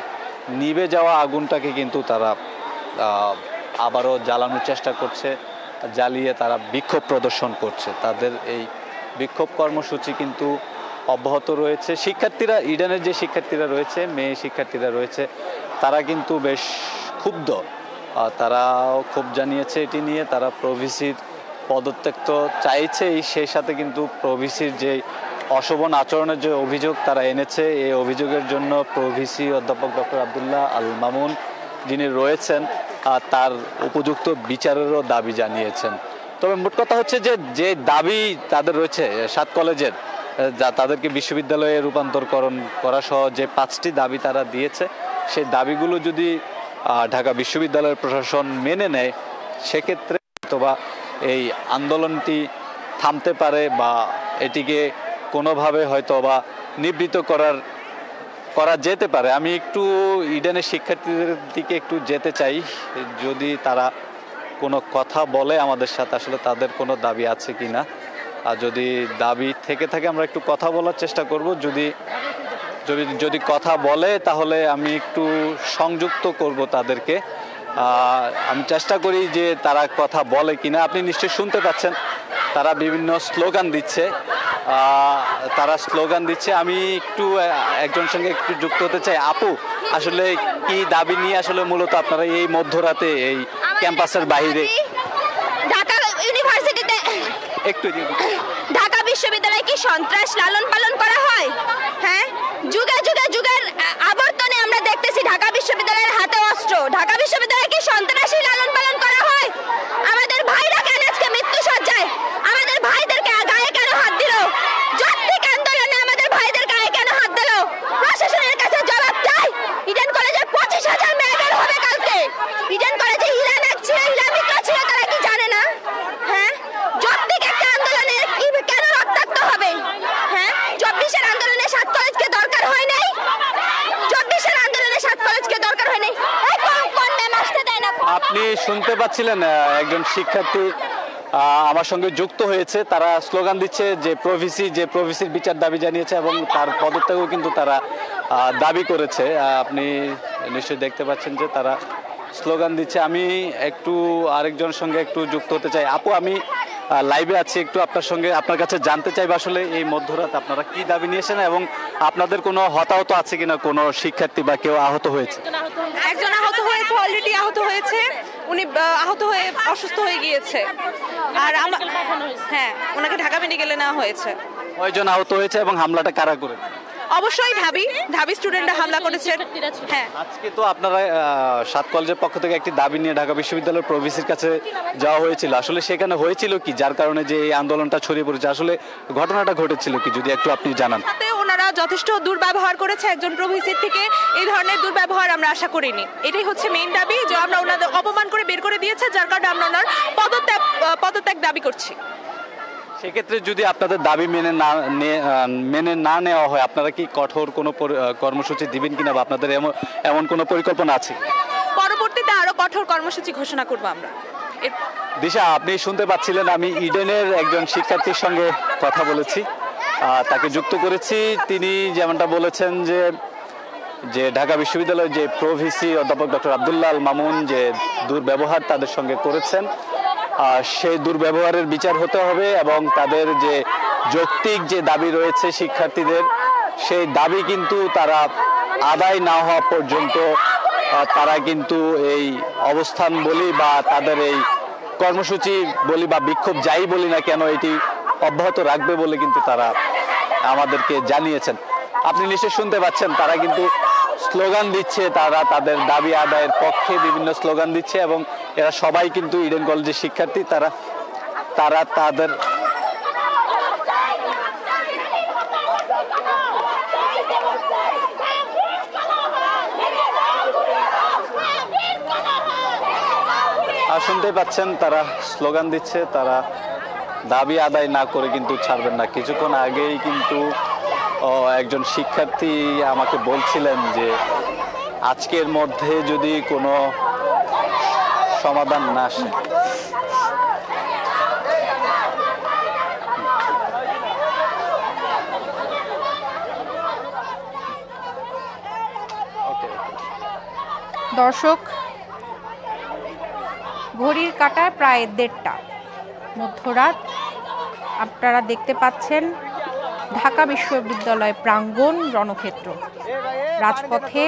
B: নিভে যাওয়া আগুনটাকে কিন্তু তারা আবারও জ্বালানোর চেষ্টা করছে, জ্বালিয়ে তারা বিক্ষোভ প্রদর্শন করছে। তাদের এই বিক্ষোভ কর্মসূচি কিন্তু অব্যাহত রয়েছে। শিক্ষার্থীরা, ইডেনের যে শিক্ষার্থীরা রয়েছে, মেয়ে শিক্ষার্থীরা রয়েছে, তারা কিন্তু বেশ ক্ষুব্ধ, তারাও ক্ষোভ জানিয়েছে এটি নিয়ে। তারা প্রভিসির পদত্যাগ তো চাইছেই, সেই সাথে কিন্তু প্রভিসির যে অশোভন আচরণের যে অভিযোগ তারা এনেছে, এই অভিযোগের জন্য প্রভিসি অধ্যাপক ডক্টর আব্দুল্লাহ আল মামুন যিনি রয়েছেন তার উপযুক্ত বিচারেরও দাবি জানিয়েছেন। তবে মোট কথা হচ্ছে যে দাবি তাদের রয়েছে 7 কলেজের, যা তাদেরকে বিশ্ববিদ্যালয়ে রূপান্তরকরণ করা সহ যে 5টি দাবি তারা দিয়েছে, সেই দাবিগুলো যদি ঢাকা বিশ্ববিদ্যালয়ের প্রশাসন মেনে নেয়, সেক্ষেত্রে অথবা এই আন্দোলনটি থামতে পারে বা এটিকে কোনোভাবে হয়তো বা নিবৃত্ত করা যেতে পারে। আমি একটু ইডেনের শিক্ষার্থীদের দিকে একটু যেতে চাই, যদি তারা কোনো কথা বলে আমাদের সাথে, আসলে তাদের কোনো দাবি আছে কিনা। আর যদি দাবি থেকে থাকে আমরা একটু কথা বলার চেষ্টা করব। যদি কথা বলে তাহলে আমি একটু সংযুক্ত করব তাদেরকে। আমি চেষ্টা করি যে তারা কথা বলে কিনা। আপনি নিশ্চয়ই শুনতে পাচ্ছেন তারা বিভিন্ন স্লোগান দিচ্ছে, আমি একটু একজনের সঙ্গে একটু যুক্ত হতে চাই। আপু, আসলে কি দাবি নিয়ে আসলে মূলত আপনারা এই মধ্যরাতে এই ক্যাম্পাসের বাইরে
C: ঢাকা ইউনিভার্সিটিতে ঢাকা বিশ্ববিদ্যালয়ে কি সন্ত্রাস লালন পালন করা হয়? হ্যাঁ, যুগের আবর্তনে আমরা দেখতেছি ঢাকা বিশ্ববিদ্যালয়ের হাতে অস্ত্র। ঢাকা বিশ্ববিদ্যালয়ে কি সন্ত্রাসী লালন পালন করা হয়? আমাদের ভাইরা কেন আজকে মৃত্যু সজ্জায়? আমাদের ভাইদেরকে গায়ে কেন হাত দিল? যৌক্তিক আন্দোলনে আমাদের ভাইদের গায়ে কেন হাত দিল? প্রশাসনের কাছে জবাব চাই। ইডেন কলেজে 25,000 মেয়ে বের হবে কালকে। ইডেন কলেজে ইলামিক ছিল, তারা কি জানে না? হ্যাঁ, যৌক্তিক একটা আন্দোলনে কেন রক্তাক্ত হবে? হ্যাঁ, 24-এর আন্দোলনে 7 কলেজকে দরকার হয় নাই? 24-এর আন্দোলনে 7 কলেজকে দরকার হয় নাই? কোন ম্যাম আসতে দেয় না?
B: আপনি শুনতে পাচ্ছিলেন একজন শিক্ষার্থী আমার সঙ্গে যুক্ত হয়েছে। তারা স্লোগান দিচ্ছে যে প্রভিসির বিচার দাবি জানিয়েছে এবং তার পদত্যাগও কিন্তু তারা দাবি করেছে। আপনি নিশ্চয়ই দেখতে পাচ্ছেন যে তারা স্লোগান দিচ্ছে। আমি একটু আরেকজনের সঙ্গে একটু যুক্ত হতে চাই। আপু, আমি লাইভে আছি, একটু আপনার কাছে জানতে চাইব আসলে এই মধ্যরাত আপনারা কি দাবি নিয়েছেন এবং আপনাদের কোনো হতাহত আছে কিনা, কোনো শিক্ষার্থী বা কেউ আহত হয়েছে?
D: একজন আহত হয়েছে, অলরেডি আহত হয়েছে, উনি আহত হয়ে অসুস্থ হয়ে গিয়েছে। আর হ্যাঁ, ওনাকে ঢাকা মেডিকেলে নেওয়া হয়েছে।
B: কয়জন আহত হয়েছে এবং হামলাটা কারা করে?
D: অবশ্যই ঢাবি স্টুডেন্টরা হামলা করেছে। হ্যাঁ,
B: আজকে তো আপনারা 7 কলেজের পক্ষ থেকে একটি দাবি নিয়ে ঢাকা বিশ্ববিদ্যালয়ের প্রভিসির কাছে যাওয়া হয়েছিল। আসলে সেখানে হয়েছিল কি যার কারণে যে এই আন্দোলনটা ছড়িয়ে পড়েছে? আসলে ঘটনাটা ঘটেছিল কি, যদি একটু আপনি জানান।
D: ওনারা যথেষ্ট দুর্ব্যবহার করেছে একজন প্রভিসির থেকে। এই ধরনের দুর্ব্যবহার আমরা আশা করিনি। এটাই হচ্ছে মেইন দাবি, যে আমরা ওনাদের অপমান করে বের করে দিয়েছে, যার কারণে আমরা ওনার পদত্যাগ দাবি করছি।
B: সেক্ষেত্রে যদি আপনাদের দাবি মেনে না নেওয়া হয়, আপনারা কি কঠোর কোনো কর্মসূচি দিবেন কিনা বা আপনাদের এমন কোনো পরিকল্পনা আছে?
D: পরবর্তীতে আরো কঠোর কর্মসূচি ঘোষণা করব আমরা।
B: দিশা, আপনি শুনতে পাচ্ছিলেন আমি ইডেনের একজন শিক্ষার্থীর সঙ্গে কথা বলেছি, তাকে যুক্ত করেছি। তিনি যেমনটা বলেছেন যে ঢাকা বিশ্ববিদ্যালয়ের যে প্রভিসি অধ্যাপক ডক্টর আব্দুল্লাহ আল মামুন যে দুর্ব্যবহার তাদের সঙ্গে করেছেন, সেই দুর্ব্যবহারের বিচার হতে হবে এবং তাদের যে যৌক্তিক যে দাবি রয়েছে শিক্ষার্থীদের, সেই দাবি কিন্তু তারা আদায় না হওয়া পর্যন্ত তারা কিন্তু এই অবস্থান বলি বা তাদের এই কর্মসূচি বলি বা বিক্ষোভ যাই বলি না কেন, এটি অব্যাহত রাখবে বলে কিন্তু তারা আমাদেরকে জানিয়েছেন। আপনি নিশ্চয়ই শুনতে পাচ্ছেন তারা কিন্তু স্লোগান দিচ্ছে, তারা তাদের দাবি আদায়ের পক্ষে বিভিন্ন স্লোগান দিচ্ছে এবং এরা সবাই কিন্তু ইডেন কলেজের শিক্ষার্থী। তারা তাদের শুনতে পাচ্ছেন তারা স্লোগান দিচ্ছে, তারা দাবি আদায় না করে কিন্তু ছাড়বেন না। কিছুক্ষণ আগেই কিন্তু একজন শিক্ষার্থী আমাকে বলছিলেন যে আজকের মধ্যে যদি কোনো সমাধান না আসে,
A: দর্শক, ঘড়ির কাঁটায় প্রায় 1:30টা মধ্যরাত। আপনারা দেখতে পাচ্ছেন ঢাকা বিশ্ববিদ্যালয় প্রাঙ্গণ রণক্ষেত্র, রাজপথে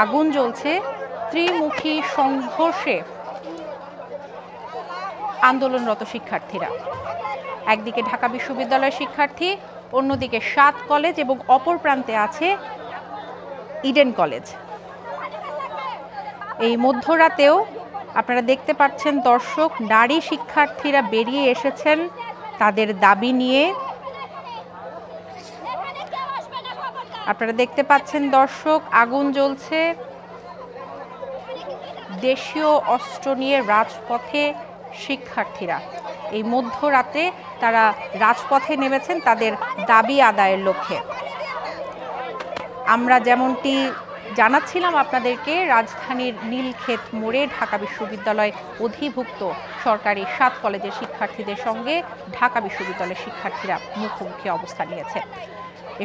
A: আগুন জ্বলছে। ত্রিমুখী সংঘর্ষে আন্দোলনরত শিক্ষার্থীরা, একদিকে ঢাকা বিশ্ববিদ্যালয়ের শিক্ষার্থী, অন্যদিকে 7 কলেজ এবং অপর প্রান্তে আছে ইডেন কলেজ। এই মধ্যরাতেও আপনারা দেখতে পাচ্ছেন দর্শক, নারী শিক্ষার্থীরা বেরিয়ে এসেছেন তাদের দাবি নিয়ে। আপনারা দেখতে পাচ্ছেন দর্শক, আগুন জ্বলছে। দেশীয় অস্ত্র নিয়ে রাজপথে শিক্ষার্থীরা, এই মধ্যরাতে তারা রাজপথে নেমেছেন তাদের দাবি আদায়ের লক্ষ্যে। আমরা যেমনটি জানাচ্ছিলাম আপনাদেরকে, রাজধানীর নীলক্ষেত মোড়ে ঢাকা বিশ্ববিদ্যালয় অধিভুক্ত সরকারি 7 কলেজের শিক্ষার্থীদের সঙ্গে ঢাকা বিশ্ববিদ্যালয়ের শিক্ষার্থীরা মুখোমুখি অবস্থান নিয়েছে।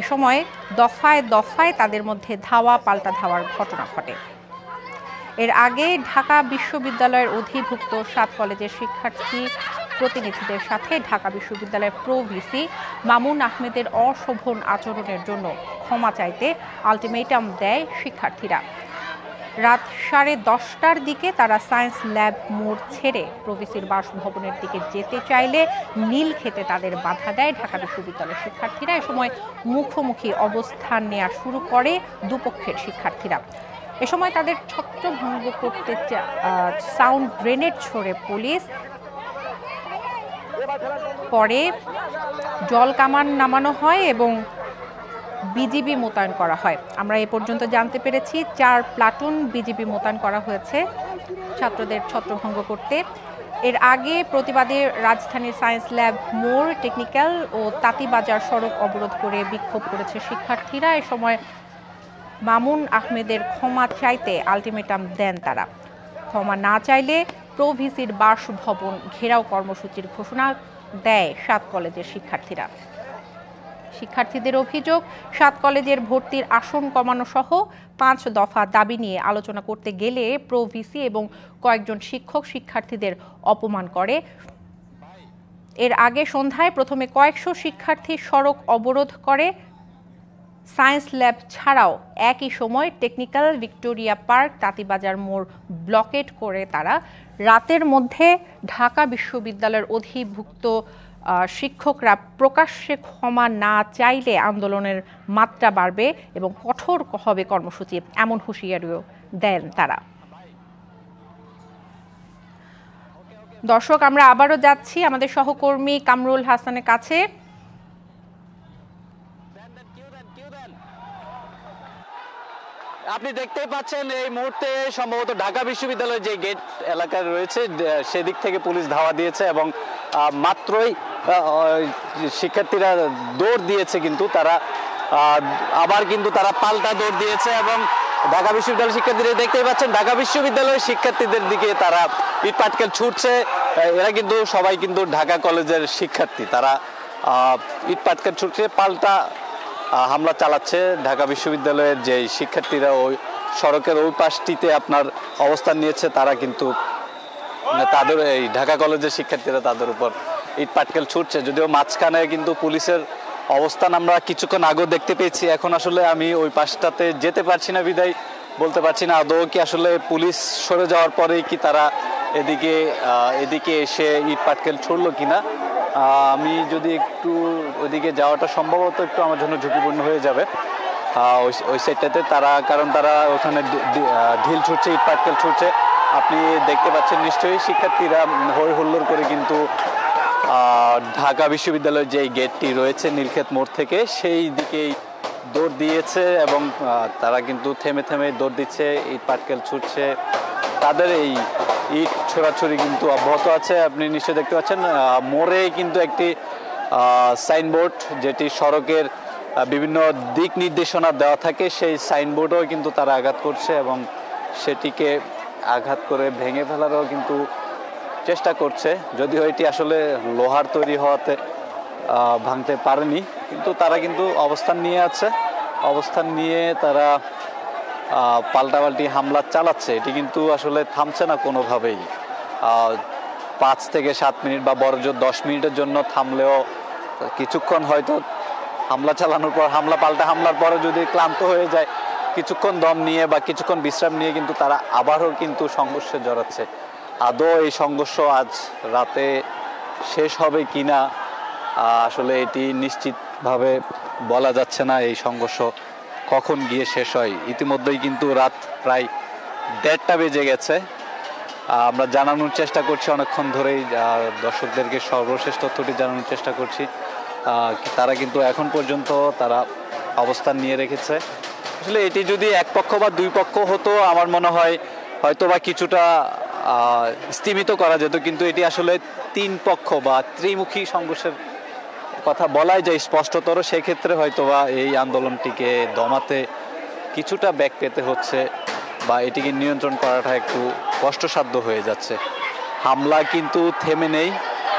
A: এ সময় দফায় দফায় তাদের মধ্যে ধাওয়া পাল্টা ধাওয়ার ঘটনা ঘটে। এর আগে ঢাকা বিশ্ববিদ্যালয়ের অধিভুক্ত 7 কলেজের শিক্ষার্থী প্রতিনিধিদের সাথে ঢাকা বিশ্ববিদ্যালয়ের প্রো ভিসি মামুন আহমেদের অশোভন আচরণের জন্য ক্ষমা চাইতে আলটিমেটাম দেয় শিক্ষার্থীরা। রাত 10:30টার দিকে তারা সায়েন্স ল্যাব মোড় ছেড়ে প্রভিসির বাসভবনের দিকে যেতে চাইলে নীলক্ষেতে তাদের বাধা দেয় ঢাকা বিশ্ববিদ্যালয়ের শিক্ষার্থীরা। এ সময় মুখোমুখি অবস্থান নেওয়া শুরু করে দুপক্ষের শিক্ষার্থীরা। এ সময় তাদের ছত্রভঙ্গ করতে সাউন্ড গ্রেনেড ছোড়ে পুলিশ। পরে জল কামান নামানো হয় এবং বিজিবি মোতায়েন করা হয়। আমরা এ পর্যন্ত জানতে পেরেছি 4 প্লাটুন বিজিবি মোতায়েন করা হয়েছে ছাত্রদের ছত্রভঙ্গ করতে। এর আগে প্রতিবাদে রাজধানীর সায়েন্স ল্যাব মোড়, টেকনিক্যাল ও তাঁতিবাজার সড়ক অবরোধ করে বিক্ষোভ করেছে শিক্ষার্থীরা। এ সময় মামুন আহমেদের ক্ষমা চাইতে আলটিমেটাম দেন তারা। ক্ষমা না চাইলে প্রো ভিসির বাসভবন ঘেরাও কর্মসূচির ঘোষণা দেয় 7 কলেজের শিক্ষার্থীরা। শিক্ষার্থীদের অভিযোগ, 7 কলেজের ভর্তির আসন কমানো সহ 5 দফা দাবি নিয়ে আলোচনা করতে গেলে প্রো ভিসি এবং কয়েকজন শিক্ষক শিক্ষার্থীদের অপমান করে। এর আগে সন্ধ্যায় প্রথমে কয়েকশো শিক্ষার্থী সড়ক অবরোধ করে। সায়েন্স ল্যাব ছাড়াও একই সময় টেকনিক্যাল, ভিক্টোরিয়া পার্ক, তাঁতিবাজার মোড় ব্লকেট করে তারা রাতের মধ্যে ঢাকা বিশ্ববিদ্যালয়ের অধিভুক্ত শিক্ষকরা প্রকাশ্যে ক্ষমা না চাইলে আন্দোলনের মাত্রা বাড়বে এবং কঠোর হবে কর্মসূচি, এমন হুঁশিয়ারিও দেন তারা। দর্শক, আমরা আবারও যাচ্ছি আমাদের সহকর্মী কামরুল হাসানের কাছে।
B: আপনি দেখতে পাচ্ছেন এই মুহূর্তে সম্ভবত ঢাকা বিশ্ববিদ্যালয়ের যে গেট এলাকায় রয়েছে সেদিক থেকে পুলিশ ধাওয়া দিয়েছে এবং মাত্রই শিক্ষার্থীরা দৌড় দিয়েছে, কিন্তু তারা আবার কিন্তু তারা পাল্টা দৌড় দিয়েছে এবং ঢাকা বিশ্ববিদ্যালয়ের শিক্ষার্থীরা দেখতেই পাচ্ছেন ঢাকা বিশ্ববিদ্যালয়ের শিক্ষার্থীদের দিকে তারা ইট পাটকেল ছুটছে। এরা কিন্তু সবাই কিন্তু ঢাকা কলেজের শিক্ষার্থী, তারা ইট পাটকেল ছুটছে, পাল্টা হামলা চালাচ্ছে। ঢাকা বিশ্ববিদ্যালয়ের যে শিক্ষার্থীরা ওই সড়কের ওই পাশটিতে আপনার অবস্থান নিয়েছে, তারা কিন্তু তাদের এই ঢাকা কলেজের শিক্ষার্থীরা তাদের উপর ইট পাটকেল ছুটছে, যদিও মাঝখানে কিন্তু পুলিশের অবস্থান আমরা কিছুক্ষণ আগেও দেখতে পেয়েছি। এখন আসলে আমি ওই পাশটাতে যেতে পারছি না বিদায় বলতে পারছি না আদৌ কি আসলে পুলিশ সরে যাওয়ার পরেই কি তারা এদিকে এসে ইট পাটকেল ছুড়লো কিনা। আমি যদি একটু ওইদিকে যাওয়াটা সম্ভবত একটু আমার জন্য ঝুঁকিপূর্ণ হয়ে যাবে ওই সাইডটাতে, কারণ তারা ওখানে ঢিল ছুটছে, ইট পাটকেল ছুটছে। আপনি দেখতে পাচ্ছেন নিশ্চয়ই শিক্ষার্থীরা হই হুল্লোড় করে কিন্তু ঢাকা বিশ্ববিদ্যালয়ের যে গেটটি রয়েছে নীলক্ষেত মোড় থেকে সেই দিকেই দৌড় দিয়েছে এবং তারা কিন্তু থেমে থেমে দৌড় দিচ্ছে, ইট পাটকেল ছুটছে। তাদের এই ইট ছোড়াছুড়ি কিন্তু অব্যাহত আছে। আপনি নিশ্চয়ই দেখতে পাচ্ছেন মোড়ে কিন্তু একটি সাইনবোর্ড, যেটি সড়কের বিভিন্ন দিক নির্দেশনা দেওয়া থাকে, সেই সাইনবোর্ডও কিন্তু তারা আঘাত করছে এবং সেটিকে আঘাত করে ভেঙে ফেলারও কিন্তু চেষ্টা করছে। যদিও এটি আসলে লোহার তৈরি হওয়াতে ভাঙতে পারেনি, কিন্তু তারা কিন্তু অবস্থান নিয়ে আছে। অবস্থান নিয়ে তারা পাল্টাপাল্টি হামলা চালাচ্ছে। এটি কিন্তু আসলে থামছে না কোনোভাবেই। 5 থেকে 7 মিনিট বা বড়জোর 10 মিনিটের জন্য থামলেও কিছুক্ষণ হয়তো হামলা চালানোর পর পাল্টা হামলার পরে যদি ক্লান্ত হয়ে যায়, কিছুক্ষণ দম নিয়ে বা কিছুক্ষণ বিশ্রাম নিয়ে কিন্তু তারা আবারও কিন্তু সংঘর্ষে জড়াচ্ছে। আদৌ এই সংঘর্ষ আজ রাতে শেষ হবে কিনা আসলে এটি নিশ্চিতভাবে বলা যাচ্ছে না। এই সংঘর্ষ কখন গিয়ে শেষ হয়। ইতিমধ্যেই কিন্তু রাত প্রায় 1:30 বেজে গেছে। আমরা জানানোর চেষ্টা করছি অনেকক্ষণ ধরেই, দর্শকদেরকে সর্বশেষ তথ্যটি জানানোর চেষ্টা করছি। তারা কিন্তু এখন পর্যন্ত তারা অবস্থান নিয়ে রেখেছে। আসলে এটি যদি এক পক্ষ বা দুই পক্ষ হতো আমার মনে হয় হয়তো বা কিছুটা স্তীমিত করা যেত, কিন্তু এটি আসলে 3 পক্ষ বা ত্রিমুখী সংঘর্ষের কথা বলাই যায় স্পষ্টতর। সেক্ষেত্রে হয়তো বা এই আন্দোলনটিকে দমাতে কিছুটা ব্যাক পেতে হচ্ছে বা এটিকে নিয়ন্ত্রণ করাটা একটু কষ্টসাধ্য হয়ে যাচ্ছে। হামলা কিন্তু থেমে নেই,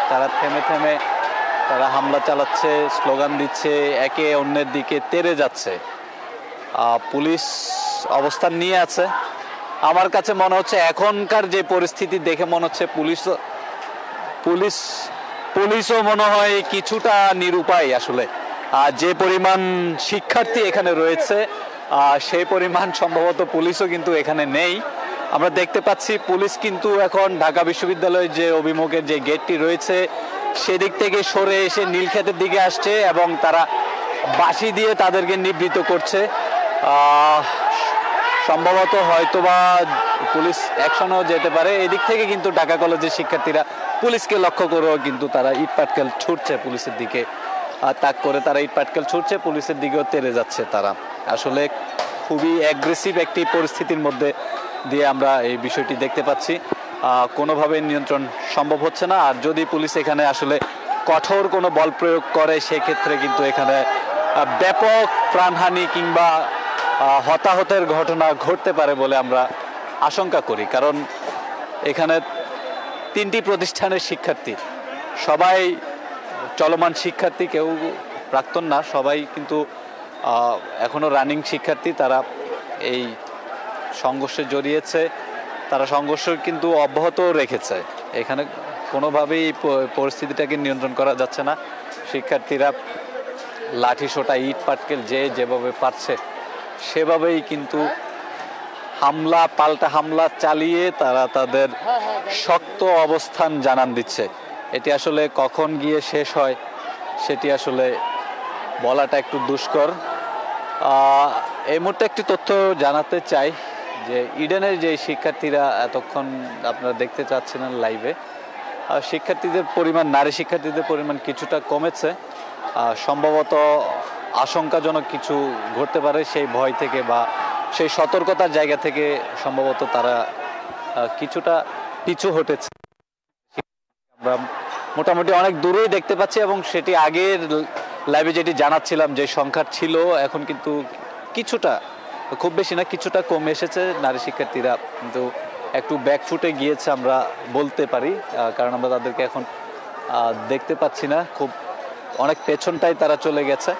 B: তারা থেমে তারা হামলা চালাচ্ছে, স্লোগান দিচ্ছে, একে অন্যের দিকে তেড়ে যাচ্ছে। পুলিশ অবস্থান নিয়ে আছে। আমার কাছে মনে হচ্ছে এখনকার যে পরিস্থিতি দেখে মনে হচ্ছে পুলিশও মনে হয় কিছুটা নিরুপায়। আসলে যে পরিমাণ শিক্ষার্থী এখানে রয়েছে সেই পরিমাণ সম্ভবত পুলিশও কিন্তু এখানে নেই। আমরা দেখতে পাচ্ছি পুলিশ কিন্তু এখন ঢাকা বিশ্ববিদ্যালয়ের যে অভিমুখের যে গেটটি রয়েছে সেদিক থেকে সরে এসে নীলক্ষেতের দিকে আসছে এবং তারা বাঁশি দিয়ে তাদেরকে নিবৃত্ত করছে। সম্ভবত হয়তোবা পুলিশ অ্যাকশনও যেতে পারে। এদিক থেকে কিন্তু ঢাকা কলেজের শিক্ষার্থীরা পুলিশকে লক্ষ্য করেও কিন্তু তারা ইট পাটকেল ছুটছে পুলিশের দিকে, তাক করে তারা ইট পাটকেল ছুটছে, পুলিশের দিকেও তেড়ে যাচ্ছে তারা। আসলে খুবই অ্যাগ্রেসিভ একটি পরিস্থিতির মধ্যে দিয়ে আমরা এই বিষয়টি দেখতে পাচ্ছি। কোনোভাবে নিয়ন্ত্রণ সম্ভব হচ্ছে না। আর যদি পুলিশ এখানে আসলে কঠোর কোনো বল প্রয়োগ করে সেক্ষেত্রে কিন্তু এখানে ব্যাপক প্রাণহানি কিংবা হতাহতের ঘটনা ঘটতে পারে বলে আমরা আশঙ্কা করি। কারণ এখানে 3টি প্রতিষ্ঠানের শিক্ষার্থী, সবাই চলমান শিক্ষার্থী, কেউ প্রাক্তন না, সবাই কিন্তু এখনো রানিং শিক্ষার্থী। তারা এই সংঘর্ষে জড়িয়েছে, তারা সংঘর্ষ কিন্তু অব্যাহত রেখেছে। এখানে কোনোভাবেই পরিস্থিতিটাকে নিয়ন্ত্রণ করা যাচ্ছে না। শিক্ষার্থীরা লাঠি সোটা ইট পাটকেল যেভাবে পারছে সেভাবেই কিন্তু পাল্টা হামলা চালিয়ে তারা তাদের শক্ত অবস্থান জানান দিচ্ছে। এটি আসলে কখন গিয়ে শেষ হয় সেটি আসলে বলাটা একটু দুষ্কর। এই মুহূর্তে একটি তথ্য জানাতে চাই যে ইডেনের যে শিক্ষার্থীরা এতক্ষণ আপনারা দেখতে চাচ্ছিলেন লাইভে, শিক্ষার্থীদের পরিমাণ, নারী শিক্ষার্থীদের পরিমাণ কিছুটা কমেছে। সম্ভবত আশঙ্কাজনক কিছু ঘটতে পারে সেই ভয় থেকে বা সেই সতর্কতার জায়গা থেকে সম্ভবত তারা কিছুটা পিছু হটেছে। আমরা মোটামুটি অনেক দূরেই দেখতে পাচ্ছি এবং সেটি আগের লাইভে যেটি জানাচ্ছিলাম যে সংখ্যা ছিল এখন কিন্তু কিছুটা, খুব বেশি না, কিছুটা কমে এসেছে। নারী শিক্ষার্থীরা কিন্তু একটু ব্যাকফুটে গিয়েছে আমরা বলতে পারি, কারণ আমরা তাদেরকে এখন দেখতে পাচ্ছি না, খুব অনেক পেছনটাই তারা চলে গেছে।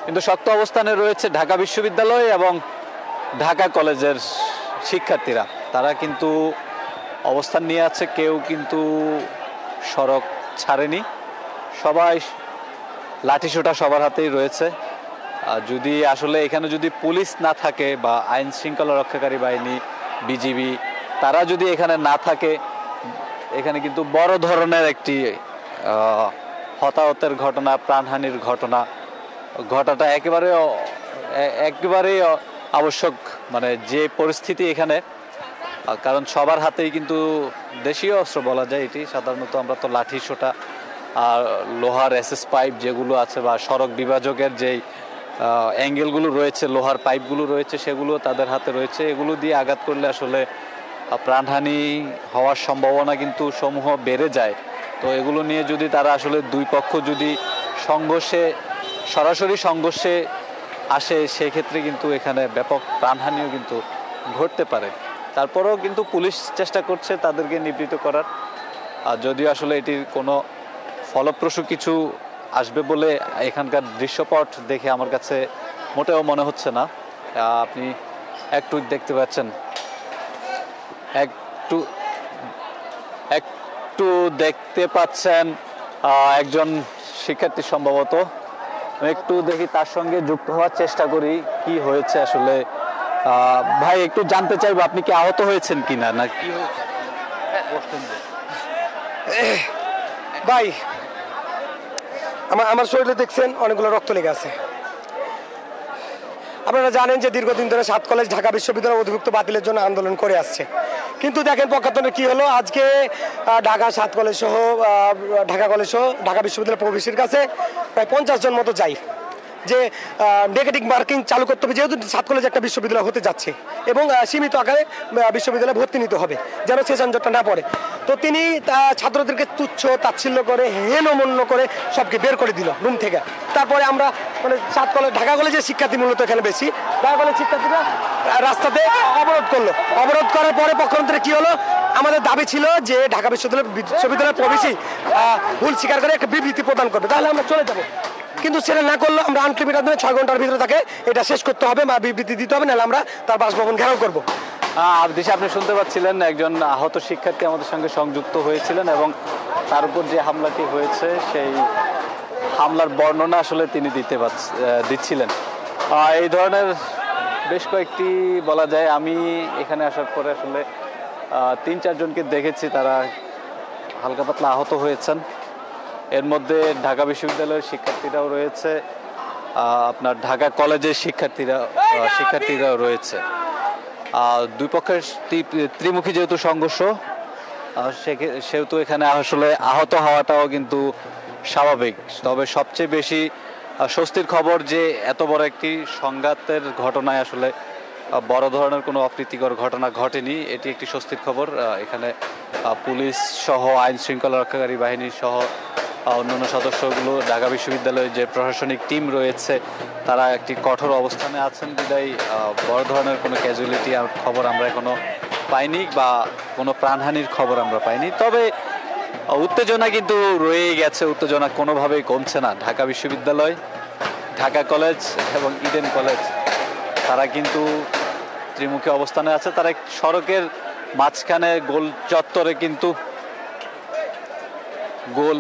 B: কিন্তু শক্ত অবস্থানে রয়েছে ঢাকা বিশ্ববিদ্যালয় এবং ঢাকা কলেজের শিক্ষার্থীরা। তারা কিন্তু অবস্থান নিয়ে আছে, কেউ কিন্তু সড়ক ছাড়েনি। সবাই লাঠিসোঁটা সবার হাতেই রয়েছে। যদি আসলে এখানে যদি পুলিশ না থাকে বা আইন শৃঙ্খলা রক্ষাকারী বাহিনী, বিজিবি, তারা যদি এখানে না থাকে, এখানে কিন্তু বড় ধরনের একটি হতাহতের ঘটনা, প্রাণহানির ঘটাটা একেবারেই আবশ্যক। মানে যে পরিস্থিতি এখানে, কারণ সবার হাতেই কিন্তু দেশীয় অস্ত্র বলা যায় এটি। সাধারণত আমরা তো লাঠিসোঁটা আর লোহার এসএস পাইপ যেগুলো আছে বা সড়ক বিভাজকের যেই অ্যাঙ্গেলগুলো রয়েছে, লোহার পাইপগুলো রয়েছে, সেগুলো তাদের হাতে রয়েছে। এগুলো দিয়ে আঘাত করলে আসলে প্রাণহানি হওয়ার সম্ভাবনা কিন্তু সমূহ বেড়ে যায়। তো এগুলো নিয়ে যদি তারা আসলে দুই পক্ষ যদি সরাসরি সংঘর্ষে আসে, সেক্ষেত্রে কিন্তু এখানে ব্যাপক প্রাণহানিও কিন্তু ঘটতে পারে। তারপরেও কিন্তু পুলিশ চেষ্টা করছে তাদেরকে নিবৃত্ত করার, যদিও আসলে এটির কোনো ফলপ্রসূ কিছু আসবে বলে এখানকার দৃশ্যপট দেখে আমার কাছে মোটেও মনে হচ্ছে না। আপনি একটু দেখতে পাচ্ছেন, একটু দেখতে পাচ্ছেন একজন শিক্ষার্থী সম্ভবত। একটু দেখি তার সঙ্গে যুক্ত হওয়ার চেষ্টা করি কি হয়েছে আসলে। ভাই, একটু জানতে চাইবো আপনি কি আহত হয়েছেন কিনা, না কি হয়েছে?
E: ভাই, আমার শরীরে দেখছেন অনেকগুলো রক্ত লেগে আছে। আপনারা জানেন যে দীর্ঘদিন ধরে 7 কলেজ ঢাকা বিশ্ববিদ্যালয় অধিভুক্ত বাতিলের জন্য আন্দোলন করে আসছে, কিন্তু দেখেন পক্ষান্তরে কি হলো। আজকে ঢাকা 7 কলেজ সহ ঢাকা কলেজ সহ ঢাকা বিশ্ববিদ্যালয় প্রবেশের কাছে প্রায় 50 জন মতো যাই, যে নেগেটিভ মার্কিং চালু করতে হবে, যেহেতু 7 কলেজ একটা বিশ্ববিদ্যালয় হতে যাচ্ছে এবং সীমিত আকারে বিশ্ববিদ্যালয়ে ভর্তি নিতে হবে, যেন সেশনজটটা না পড়ে। তো তিনি ছাত্রদেরকে তুচ্ছ তাচ্ছিল্য করে, হেনমন্য করে সবকে বের করে দিল রুম থেকে। তারপরে আমরা মানে 7 কলেজ ঢাকা কলেজের শিক্ষার্থী মূলত এখানে বেশি, ঢাকা কলেজ শিক্ষার্থীরা রাস্তাতে অবরোধ করলো। অবরোধ করার পরে পক্ষান্তরে কি হলো, আমাদের দাবি ছিল যে ঢাকা বিশ্ববিদ্যালয়ের প্রবেশই ভুল স্বীকার করে একটা বিবৃতি প্রদান করবে, তাহলে আমরা চলে যাবো। কিন্তু সেটা না করলে আমরা আনলিমিটেড মাধ্যমে 6 ঘন্টার ভিতরে তাকে এটা শেষ করতে হবে বা বিবৃতি দিতে হবে, নাহলে আমরা তার বাসভবন ঘেরাও করবো।
B: দিশা, আপনি শুনতে পাচ্ছিলেন একজন আহত শিক্ষার্থী আমাদের সঙ্গে সংযুক্ত হয়েছিলেন এবং তার উপর যে হামলাটি হয়েছে সেই হামলার বর্ণনা আসলে তিনি দিচ্ছিলেন। এই ধরনের বেশ কয়েকটি বলা যায়, আমি এখানে আসার পরে আসলে 3-4 জনকে দেখেছি তারা হালকা পাতলা আহত হয়েছেন। এর মধ্যে ঢাকা বিশ্ববিদ্যালয়ের শিক্ষার্থীরাও রয়েছে, আপনার ঢাকা কলেজের শিক্ষার্থীরাও রয়েছে। দুই পক্ষের ত্রিমুখী যেহেতু সংঘর্ষ, সেহেতু এখানে আসলে আহত হওয়াটাও কিন্তু স্বাভাবিক। তবে সবচেয়ে বেশি স্বস্তির খবর যে এত বড় একটি সংঘাতের ঘটনায় আসলে বড় ধরনের কোনো অপ্রীতিকর ঘটনা ঘটেনি, এটি একটি স্বস্তির খবর। এখানে পুলিশ সহ আইন শৃঙ্খলা রক্ষাকারী বাহিনী সহ অন্যান্য সদস্যগুলো, ঢাকা বিশ্ববিদ্যালয়ের যে প্রশাসনিক টিম রয়েছে, তারা একটি কঠোর অবস্থানে আছেন বিদায় বড় ধরনের কোনো ক্যাজুয়ালিটি খবর আমরা এখনো পাইনি বা কোনো প্রাণহানির খবর আমরা পাইনি। তবে উত্তেজনা কিন্তু রয়েই গেছে, উত্তেজনা কোনোভাবেই কমছে না। ঢাকা বিশ্ববিদ্যালয়, ঢাকা কলেজ এবং ইডেন কলেজ তারা কিন্তু ত্রিমুখী অবস্থানে আছে। তারা সড়কের মাঝখানে গোল চত্বরে কিন্তু গোল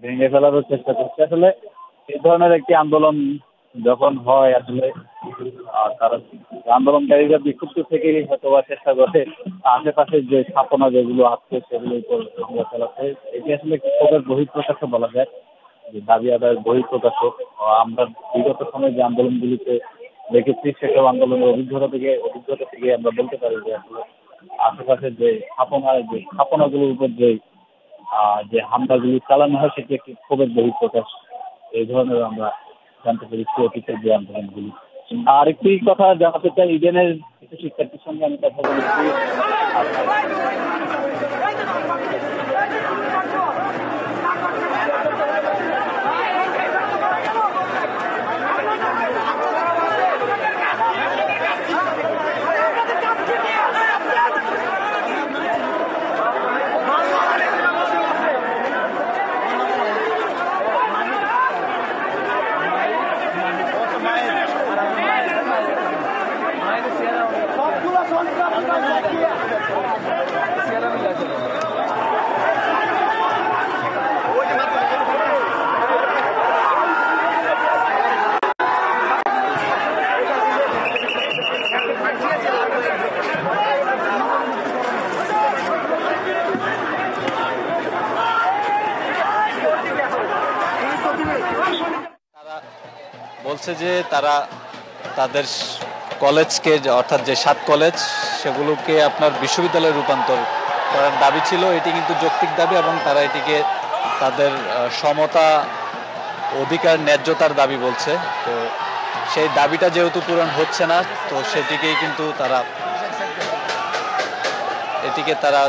F: ভেঙে ফেলারও চেষ্টা করছে। আসলে এই ধরনের একটি আন্দোলন যখন হয়, আসলে তারা আন্দোলনকারীরা বিক্ষুব্ধ থেকেই হয়তো চেষ্টা করে আশেপাশে যে স্থাপনা যেগুলো আছে সেগুলোর উপর হামলা চালাতে। এটি আসলে ক্ষোভের বহিঃপ্রকাশও বলা যায়, যে দাবি আদায়ের বহিঃপ্রকাশও। আমরা বিগত সময়ে যে আন্দোলনগুলিতে দেখেছি, সেসব আন্দোলনের অভিজ্ঞতা থেকে আমরা বলতে পারি যে আসলে আশেপাশে যে স্থাপনাগুলোর উপর যে হামলাগুলি চালানো হয়, সেটি একটি ক্ষোভের বহিঃপ্রকাশ। এই ধরনের আমরা জানতে পেরেছি অতীতের যে আন্দোলনগুলি। আর একটি কথা জানাতে চাই, ইডেনের কিছু শিক্ষার্থীর সঙ্গে আমি কথা বলেছি।
B: বলছে যে তারা তাদের কলেজকে অর্থাৎ যে 7 কলেজ সেগুলোকে আপনার বিশ্ববিদ্যালয়ে রূপান্তর করার দাবি ছিল। এটি কিন্তু যৌক্তিক দাবি এবং তারা এটিকে তাদের সমতা অধিকার ন্যায্যতার দাবি বলছে। তো সেই দাবিটা যেহেতু পূরণ হচ্ছে না, তো সেটিকেই কিন্তু এটিকে তারা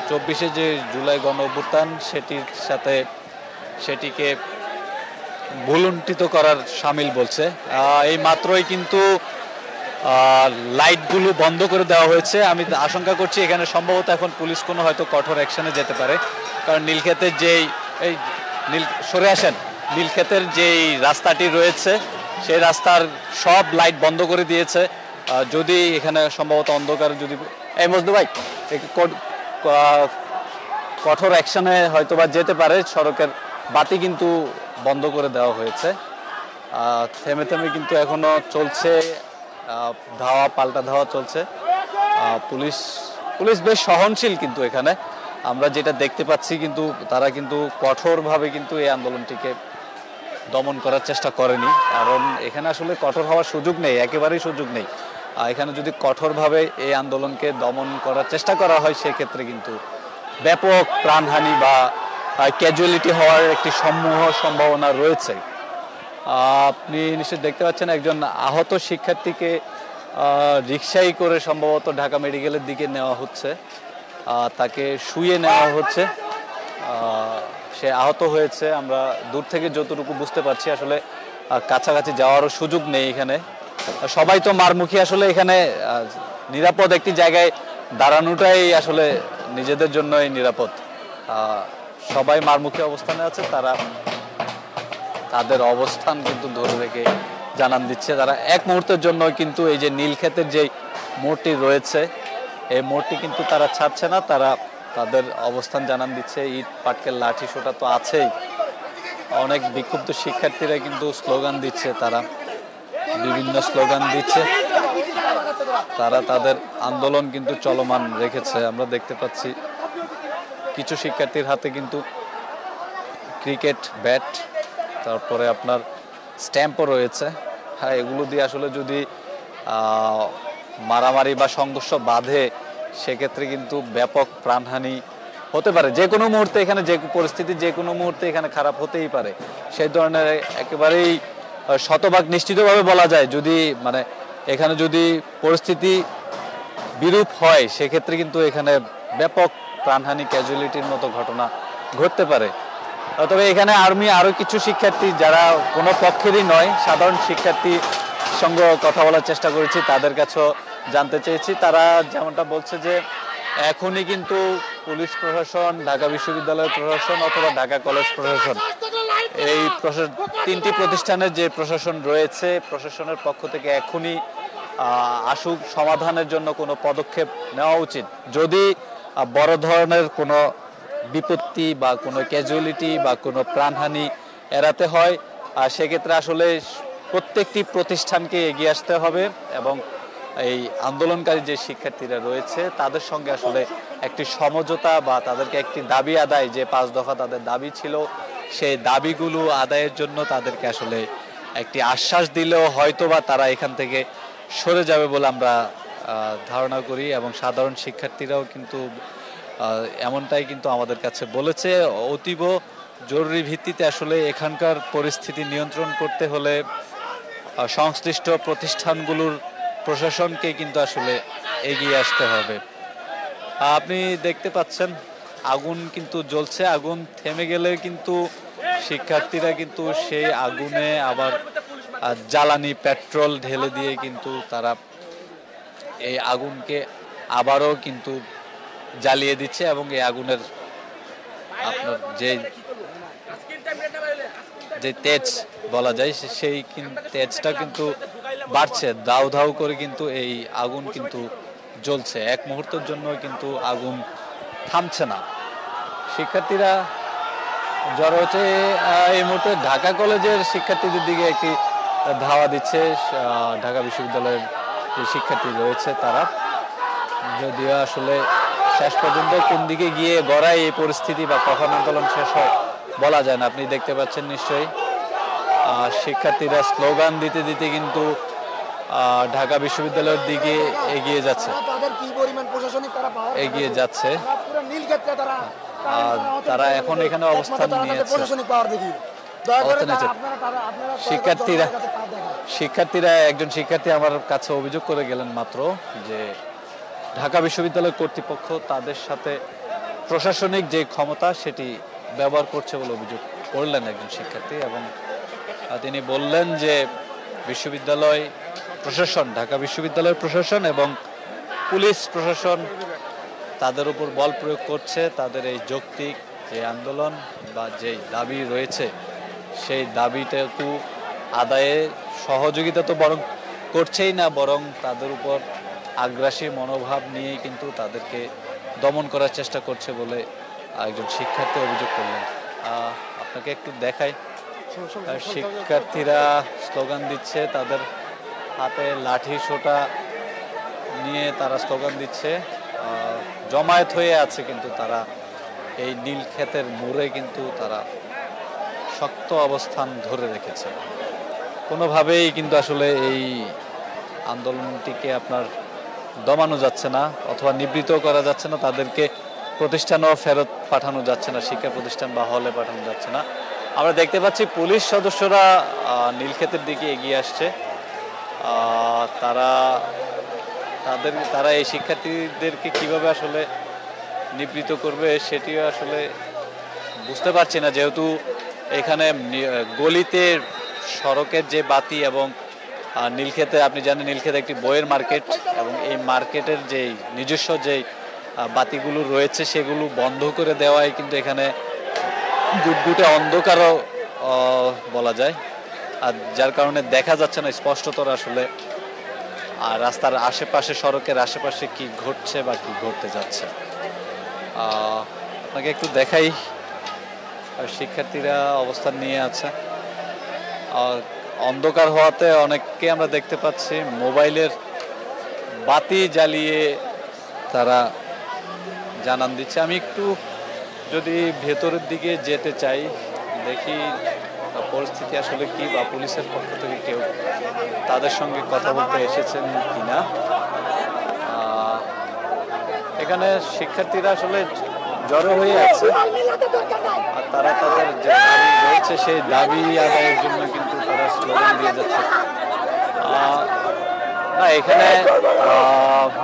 B: 24শে যে জুলাই গণ অভ্যুত্থান সেটির সাথে সেটিকে ভুলুণ্ঠিত করার শামিল বলছে। এই মাত্রই কিন্তু লাইটগুলো বন্ধ করে দেওয়া হয়েছে। আমি আশঙ্কা করছি এখানে সম্ভবত এখন পুলিশ কোনো হয়তো কঠোর অ্যাকশনে যেতে পারে, কারণ নীলক্ষেতের নীলক্ষেতের যেই রাস্তাটি রয়েছে সেই রাস্তার সব লাইট বন্ধ করে দিয়েছে। যদি এখানে সম্ভবত অন্ধকার যদি মজদু ভাই কঠোর অ্যাকশনে হয়তো বা যেতে পারে। সড়কের বাতি কিন্তু বন্ধ করে দেওয়া হয়েছে। থেমে থেমে কিন্তু এখনো চলছে ধাওয়া পাল্টা ধাওয়া চলছে। পুলিশ বেশ সহনশীল কিন্তু এখানে আমরা যেটা দেখতে পাচ্ছি, কিন্তু তারা কিন্তু কঠোরভাবে কিন্তু এই আন্দোলনটিকে দমন করার চেষ্টা করেনি, কারণ এখানে আসলে কঠোর হওয়ার সুযোগ নেই, একেবারেই সুযোগ নেই। এখানে যদি কঠোরভাবে এই আন্দোলনকে দমন করার চেষ্টা করা হয় সেক্ষেত্রে কিন্তু ব্যাপক প্রাণহানি বা ক্যাজুয়ালিটি হওয়ার একটি সম্ভাবনা রয়েছে। আপনি নিশ্চয়ই দেখতে পাচ্ছেন একজন আহত শিক্ষার্থীকে রিকশায় করে সম্ভবত ঢাকা মেডিকেলের দিকে নেওয়া হচ্ছে, তাকে শুইয়ে নেওয়া হচ্ছে। সে আহত হয়েছে, আমরা দূর থেকে যতটুকু বুঝতে পারছি। আসলে কাছাকাছি যাওয়ারও সুযোগ নেই এখানে, সবাই তো মারমুখী। আসলে এখানে নিরাপদ একটি জায়গায় দাঁড়ানোটাই আসলে নিজেদের জন্যই নিরাপদ। সবাই মারমুখী অবস্থানে আছে, তারা তাদের অবস্থান কিন্তু ধরে রেখে জানান দিচ্ছে। তারা এক মুহূর্তের জন্য কিন্তু এই যে নীলক্ষেতের যে মোড়টি রয়েছে এই মোড়টি কিন্তু তারা ছাড়ছে না, তারা তাদের অবস্থান জানান দিচ্ছে। ইট পাটকেল লাঠি সোটা তো আছেই, অনেক বিক্ষুব্ধ শিক্ষার্থীরা কিন্তু স্লোগান দিচ্ছে, তারা বিভিন্ন স্লোগান দিচ্ছে, তারা তাদের আন্দোলন কিন্তু চলমান রেখেছে। আমরা দেখতে পাচ্ছি কিছু শিক্ষার্থীর হাতে কিন্তু ক্রিকেট ব্যাট, তারপরে আপনার স্ট্যাম্পও রয়েছে। হ্যাঁ, এগুলো দিয়ে আসলে যদি মারামারি বা সংঘর্ষ বাঁধে সেক্ষেত্রে কিন্তু ব্যাপক প্রাণহানি হতে পারে। যে কোনো মুহূর্তে এখানে যে পরিস্থিতি যে কোনো মুহূর্তে এখানে খারাপ হতেই পারে। সেই ধরনের একেবারেই শতভাগ নিশ্চিতভাবে বলা যায়, যদি এখানে যদি পরিস্থিতি বিরূপ হয় সেক্ষেত্রে কিন্তু এখানে ব্যাপক প্রাণহানি ক্যাজুয়ালিটির মতো ঘটনা ঘটতে পারে। তবে এখানে আরো কিছু শিক্ষার্থী যারা কোনো পক্ষেরই নয়, সাধারণ শিক্ষার্থীর সঙ্গে কথা বলার চেষ্টা করেছি, তাদের কাছেও জানতে চেয়েছি। তারা যেমনটা বলছে যে এখনই কিন্তু পুলিশ প্রশাসন, ঢাকা বিশ্ববিদ্যালয় প্রশাসন অথবা ঢাকা কলেজ প্রশাসন, এই তিনটি প্রতিষ্ঠানের যে প্রশাসন রয়েছে, প্রশাসনের পক্ষ থেকে এখনই আসুক সমাধানের জন্য কোনো পদক্ষেপ নেওয়া উচিত। যদি বড় ধরনের কোনো বিপত্তি বা কোনো ক্যাজুয়ালিটি বা কোনো প্রাণহানি এড়াতে হয়, সেক্ষেত্রে আসলে প্রত্যেকটি প্রতিষ্ঠানকে এগিয়ে আসতে হবে এবং এই আন্দোলনকারী যে শিক্ষার্থীরা রয়েছে তাদের সঙ্গে আসলে একটি সমঝোতা বা তাদেরকে একটি দাবি আদায়, যে 5 দফা তাদের দাবি ছিল, সেই দাবিগুলো আদায়ের জন্য তাদেরকে আসলে একটি আশ্বাস দিলেও হয়তো বা তারা এখান থেকে সরে যাবে বলে আমরা ধারণা করি। এবং সাধারণ শিক্ষার্থীরাও কিন্তু এমনটাই কিন্তু আমাদের কাছে বলেছে। অতীব জরুরি ভিত্তিতে আসলে এখানকার পরিস্থিতি নিয়ন্ত্রণ করতে হলে সংশ্লিষ্ট প্রতিষ্ঠানগুলোর প্রশাসনকে কিন্তু আসলে এগিয়ে আসতে হবে। আপনি দেখতে পাচ্ছেন আগুন কিন্তু জ্বলছে, আগুন থেমে গেলে কিন্তু শিক্ষার্থীরা কিন্তু সেই আগুনে আবার জ্বালানি পেট্রোল ঢেলে দিয়ে কিন্তু তারা এই আগুনকে আবারও কিন্তু জ্বালিয়ে দিচ্ছে এবং এই আগুনের আপনার যে তেজ বলা যায় সেই তেজটা কিন্তু বাড়ছে, দাউ ধাউ করে কিন্তু এই আগুন কিন্তু জ্বলছে। এক মুহূর্তের জন্য কিন্তু আগুন থামছে না। শিক্ষার্থীরা জড়ো হচ্ছে এই মুহূর্তে ঢাকা কলেজের শিক্ষার্থীদের দিকে একটি ধাওয়া দিচ্ছে ঢাকা বিশ্ববিদ্যালয়ের যে শিক্ষার্থী রয়েছে তারা, যদিও আসলে শেষ পর্যন্ত কোন দিকে গিয়ে গড়ায় এই পরিস্থিতি বা কখন আন্দোলন শেষ হয় বলা যায় না। আপনি দেখতে পাচ্ছেন নিশ্চয়ই শিক্ষার্থীরা স্লোগান দিতে দিতে কিন্তু ঢাকা বিশ্ববিদ্যালয়ের দিকে এগিয়ে যাচ্ছে তারা এখন এখানে অবস্থান নিয়েছে। শিক্ষার্থীরা একজন শিক্ষার্থী আমার কাছে অভিযোগ করে গেলেন মাত্র যে ঢাকা বিশ্ববিদ্যালয় কর্তৃপক্ষ তাদের সাথে প্রশাসনিক যে ক্ষমতা সেটি ব্যবহার করছে বলে অভিযোগ করলেন একজন শিক্ষার্থী, এবং তিনি বললেন যে বিশ্ববিদ্যালয় প্রশাসন, ঢাকা বিশ্ববিদ্যালয়ের প্রশাসন এবং পুলিশ প্রশাসন তাদের উপর বল প্রয়োগ করছে। তাদের এই যৌক্তিক যে আন্দোলন বা যে দাবি রয়েছে সেই দাবিটাকে আদায়ে সহযোগিতা তো বরং করছেই না, বরং তাদের উপর আগ্রাসী মনোভাব নিয়ে কিন্তু তাদেরকে দমন করার চেষ্টা করছে বলে একজন শিক্ষার্থী অভিযোগ করলেন। আপনাকে একটু দেখাই, শিক্ষার্থীরা স্লোগান দিচ্ছে, তাদের হাতে লাঠি সোটা নিয়ে তারা স্লোগান দিচ্ছে, জমায়েত হয়ে আছে কিন্তু তারা এই নীলক্ষেতের মোড়ে কিন্তু তারা শক্ত অবস্থান ধরে রেখেছে। কোনোভাবেই কিন্তু আসলে এই আন্দোলনটিকে আপনার দমানো যাচ্ছে না অথবা নিবৃত করা যাচ্ছে না, তাদেরকে প্রতিষ্ঠানও ফেরত পাঠানো যাচ্ছে না, শিক্ষা প্রতিষ্ঠান বা হলে পাঠানো যাচ্ছে না। আমরা দেখতে পাচ্ছি পুলিশ সদস্যরা নীলক্ষেতের দিকে এগিয়ে আসছে। তারা এই শিক্ষার্থীদেরকে কিভাবে আসলে নিবৃত করবে সেটিও আসলে বুঝতে পারছি না, যেহেতু এখানে গলিতে সড়কের যে বাতি এবং নীলক্ষেতে, আপনি জানেন নীলক্ষেতে একটি বইয়ের মার্কেট, এবং এই মার্কেটের যে নিজস্ব যে বাতিগুলো রয়েছে সেগুলো বন্ধ করে দেওয়ায় কিন্তু এখানে গুটগুটে অন্ধকারও বলা যায়, আর যার কারণে দেখা যাচ্ছে না স্পষ্টতর আসলে আর রাস্তার আশেপাশে, সড়কের আশেপাশে কি ঘটছে বা কি ঘটতে যাচ্ছে। আপনাকে একটু দেখাই, শিক্ষার্থীরা অবস্থান নিয়ে আছে। অন্ধকার হওয়াতে অনেককে আমরা দেখতে পাচ্ছি মোবাইলের বাতি জ্বালিয়ে তারা জানান দিচ্ছে। আমি একটু যদি ভেতরের দিকে যেতে চাই, দেখি পরিস্থিতি আসলে কি, বা পুলিশের পক্ষ থেকে কেউ তাদের সঙ্গে কথা বলতে এসেছেন কিনা। এখানে শিক্ষার্থীরা আসলে জড়ো হয়ে আছে, আর তারা তাদের যে দাবি রয়েছে সেই দাবি আদায়ের জন্য কিন্তু তারা স্লোগান দিয়ে যাচ্ছে। না, এখানে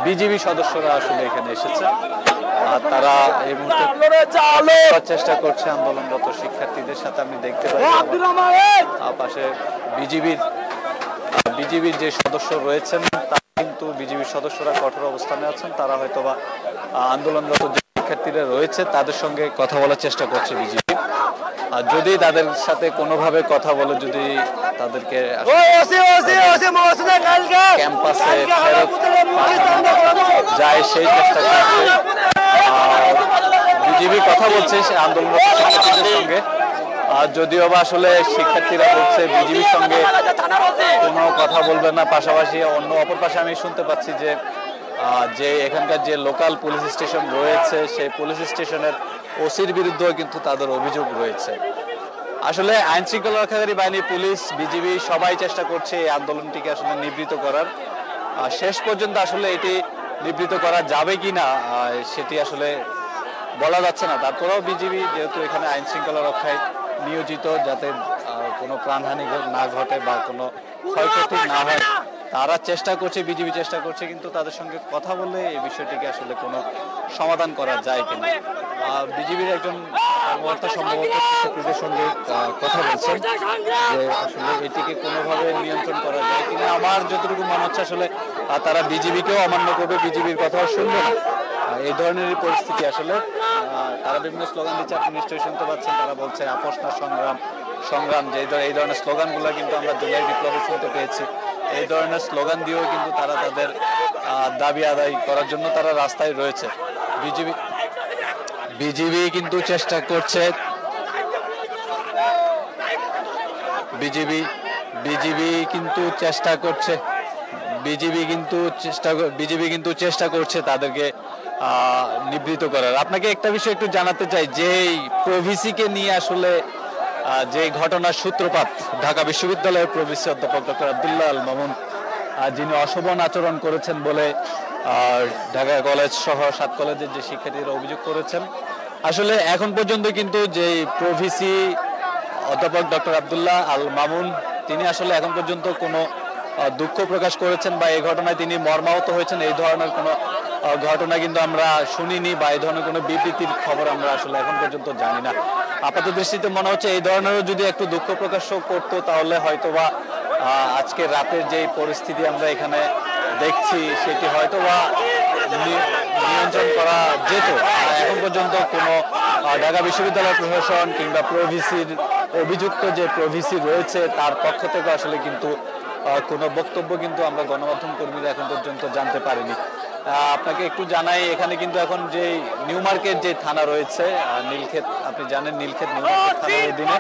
B: বিজিবি সদস্যরা আসলে এখানে এসেছে, আর তারা এই মুহূর্তে চেষ্টা করছে আন্দোলনরত শিক্ষার্থীদের সাথে। আমি দেখতে পাচ্ছি পাশে বিজিবির যে সদস্য রয়েছেন, তারা কিন্তু বিজিবির সদস্যরা কঠোর অবস্থানে আছেন। তারা হয়তোবা আন্দোলনরত যে শিক্ষার্থীরা রয়েছে তাদের সঙ্গে কথা বলার চেষ্টা করছে বিজিবি, আর যদি তাদের সাথে কোনোভাবে কথা বলে যদি তাদেরকে ক্যাম্পাসে যায় সেই চেষ্টা করছে। বিজিবি কথা বলছে সে আন্দোলনরত শিক্ষার্থীদের সঙ্গে, আর যদিও বা আসলে শিক্ষার্থীরা বলছে বিজিবির সঙ্গে কোনো কথা বলবে না। পাশাপাশি অপর পাশে আমি শুনতে পাচ্ছি যে এখানকার যে লোকাল পুলিশ স্টেশন রয়েছে সেই পুলিশ স্টেশনের ওসির বিরুদ্ধেও কিন্তু তাদের অভিযোগ রয়েছে। আসলে আইন শৃঙ্খলা রক্ষাকারী বাহিনী, পুলিশ, বিজিবি সবাই চেষ্টা করছে এই আন্দোলনটিকে আসলে নিবৃত করার। শেষ পর্যন্ত আসলে এটি নিবৃত করা যাবে কিনা সেটি আসলে বলা যাচ্ছে না। তারপরেও বিজিবি যেহেতু এখানে আইন শৃঙ্খলা রক্ষায় নিয়োজিত, যাতে কোনো প্রাণহানি না ঘটে বা কোনো ক্ষয়ক্ষতি না হয়, তারা চেষ্টা করছে, বিজিবি চেষ্টা করছে, কিন্তু তাদের সঙ্গে কথা বলে এই বিষয়টিকে আসলে কোনো সমাধান করা যায় কিনা। বিজিবির একজন কর্মকর্তা সম্ভবত শিক্ষার্থীদের সঙ্গে কথা বলছেন যে আসলে এটিকে কোনোভাবে নিয়ন্ত্রণ করা যায় কিনা। আমার যতটুকু মনে হচ্ছে আসলে তারা বিজিবিকেও অমান্য করবে, বিজিবির কথাও শুনবে না। এই ধরনের পরিস্থিতি আসলে তারা বিভিন্ন স্লোগান দিচ্ছে, আপনি নিশ্চয়ই শুনতে পাচ্ছেন। তারা বলছে আপোষ না সংগ্রাম, সংগ্রাম, যে এই ধরনের স্লোগানগুলো কিন্তু আমরা জুলাই বিপ্লবে শুনতে পেয়েছি। এই ধরনের স্লোগান দিয়েও কিন্তু তারা তাদের দাবি আদায় করার জন্য তারা রাস্তায় রয়েছে। বিজিবি কিন্তু চেষ্টা করছে, বিজিবি কিন্তু চেষ্টা করছে তাদেরকে নিবৃত করার। আপনাকে একটা বিষয় একটু জানাতে চাই, যে প্রভিসিকে নিয়ে আসলে যে ঘটনার সূত্রপাত ঢাকা বিশ্ববিদ্যালয়ের প্রভিসি অধ্যাপক ডক্টর আব্দুল্লাহ আল মামুন যিনি অশোভন আচরণ করেছেন বলে ঢাকা কলেজ সহ 7 কলেজের যে শিক্ষার্থীরা অভিযোগ করেছেন। আসলে এখন পর্যন্ত কিন্তু যে প্রভিসি অধ্যাপক ডক্টর আব্দুল্লাহ আল মামুন তিনি আসলে এখন পর্যন্ত কোনো দুঃখ প্রকাশ করেছেন বা এই ঘটনায় তিনি মর্মাহত হয়েছেন এই ধরনের কোনো ঘটনা কিন্তু আমরা শুনিনি বা এই ধরনের কোনো বিবৃতির খবর আমরা আসলে এখন পর্যন্ত জানি না। আপাত দৃষ্টিতে মনে হচ্ছে এই ধরনেরও যদি একটু দুঃখ প্রকাশ করতো তাহলে হয়তোবা আজকে রাতের যে পরিস্থিতি আমরা এখানে দেখছি সেটি হয়তোবা নিয়ন্ত্রণ করা যেত। এখন পর্যন্ত কোনো ঢাকা বিশ্ববিদ্যালয় প্রশাসন কিংবা প্রভিসির অভিযুক্ত যে প্রভিসি রয়েছে তার পক্ষ থেকে আসলে কিন্তু কোনো বক্তব্য কিন্তু আমরা গণমাধ্যম কর্মীরা এখন পর্যন্ত জানতে পারিনি। আপনাকে একটু জানাই এখানে কিন্তু এখন যে নিউ মার্কেট যে থানা রয়েছে নীলক্ষেত, আপনি জানেন নীলক্ষেত নিউ মার্কেট থানার অধীনে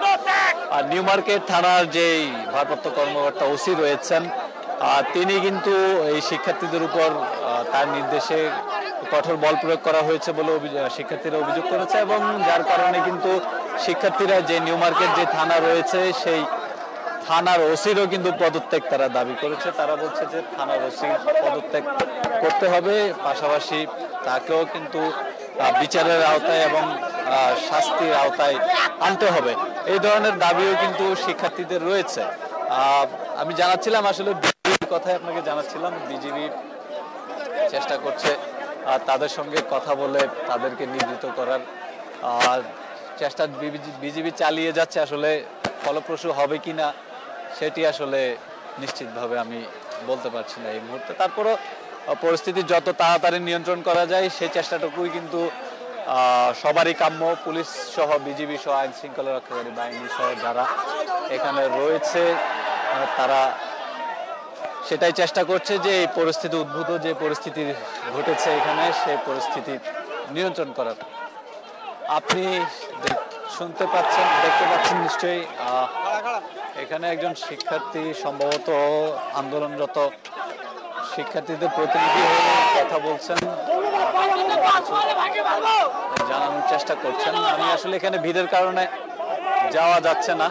B: নিউ মার্কেট থানার যে ভারপ্রাপ্ত কর্মকর্তা ওসি রয়েছেন তিনি কিন্তু এই শিক্ষার্থীদের উপর তার নির্দেশে কঠোর বল প্রয়োগ করা হয়েছে বলে শিক্ষার্থীরা অভিযোগ করেছে এবং যার কারণে কিন্তু শিক্ষার্থীরা যে নিউ মার্কেট যে থানা রয়েছে সেই থানার ওসিরও কিন্তু পদত্যাগ তারা দাবি করেছে। তারা বলছে যে থানার ওসি পদত্যাগ করতে হবে, পাশাপাশি তাকেও কিন্তু বিচারের আওতায় এবং শাস্তির আওতায় আনতে হবে, এই ধরনের দাবিও কিন্তু শিক্ষার্থীদের রয়েছে। আমি জানাচ্ছিলাম আসলে বিজিবির কথাই আপনাকে জানাচ্ছিলাম, বিজিবি চেষ্টা করছে তাদের সঙ্গে কথা বলে তাদেরকে নিবৃত্ত করার চেষ্টা বিজিবি চালিয়ে যাচ্ছে। আসলে ফলপ্রসূ হবে কিনা সেটি আসলে নিশ্চিতভাবে আমি বলতে পারছি না এই মুহূর্তে। তারপরও পরিস্থিতি যত তাড়াতাড়ি নিয়ন্ত্রণ করা যায় সেই চেষ্টাটুকুই কিন্তু সবারই কাম্য। পুলিশ সহ বিজিবি সহ আইন শৃঙ্খলা রক্ষাকারী বাহিনী সহ যারা এখানে রয়েছে তারা সেটাই চেষ্টা করছে যে এই পরিস্থিতি উদ্ভূত যে পরিস্থিতি ঘটেছে এখানে সেই পরিস্থিতি নিয়ন্ত্রণ করার। আপনি শুনতে পাচ্ছেন, দেখতে পাচ্ছেন নিশ্চয়ই এখানে একজন শিক্ষার্থী সম্ভবত আন্দোলনরত শিক্ষার্থীদের প্রতিনিধি হয়ে কথা বলছেন, জানানোর চেষ্টা করছেন। আমি আসলে এখানে ভিড়ের কারণে যাওয়া যাচ্ছে না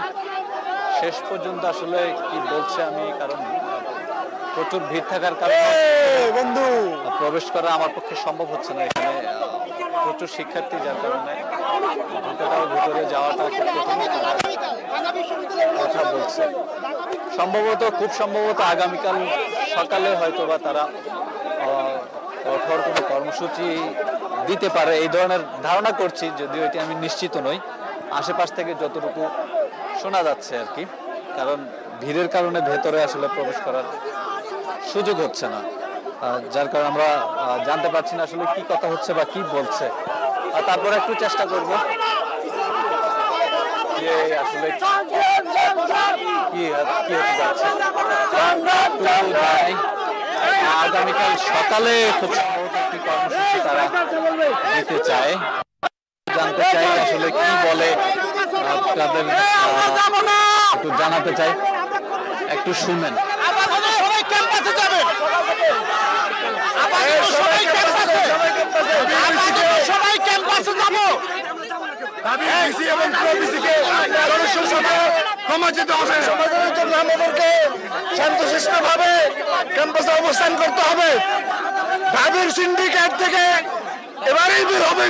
B: শেষ পর্যন্ত আসলে কি বলছে আমি, কারণ প্রচুর ভিড় থাকার কারণে বন্ধু প্রবেশ করা আমার পক্ষে সম্ভব হচ্ছে না। এখানে প্রচুর শিক্ষার্থী যার কারণে ভিতরে যাওয়াটা কথা বলছে। খুব সম্ভবত আগামীকাল সকালে হয়তোবা তারা কঠোর কোনো কর্মসূচি দিতে পারে এই ধরনের ধারণা করছি, যদিও এটি আমি নিশ্চিত নই। আশেপাশ থেকে যতটুকু শোনা যাচ্ছে আর কি, কারণ ভিড়ের কারণে ভেতরে আসলে প্রবেশ করার সুযোগ হচ্ছে না, যার কারণে আমরা জানতে পারছি না আসলে কি কথা হচ্ছে বা কি বলছে। তারপরে একটু চেষ্টা করব যে আসলে কি হতে যাচ্ছে। আগামীকাল সকালে খুব সম্ভবত একটি কর্মসূচি তারা দিতে চায়, জানতে চাই আসলে কি বলে তাদের একটু জানাতে চাই, একটু শুনেন।
E: সবাই ক্যাম্পাসে যাবো, এবং সমাজের জন্য আমাদেরকে শান্তশিষ্ট ভাবে ক্যাম্পাসে অবস্থান করতে হবে। ঢাবির সিন্ডিকেট থেকে এবারেই বের হবে।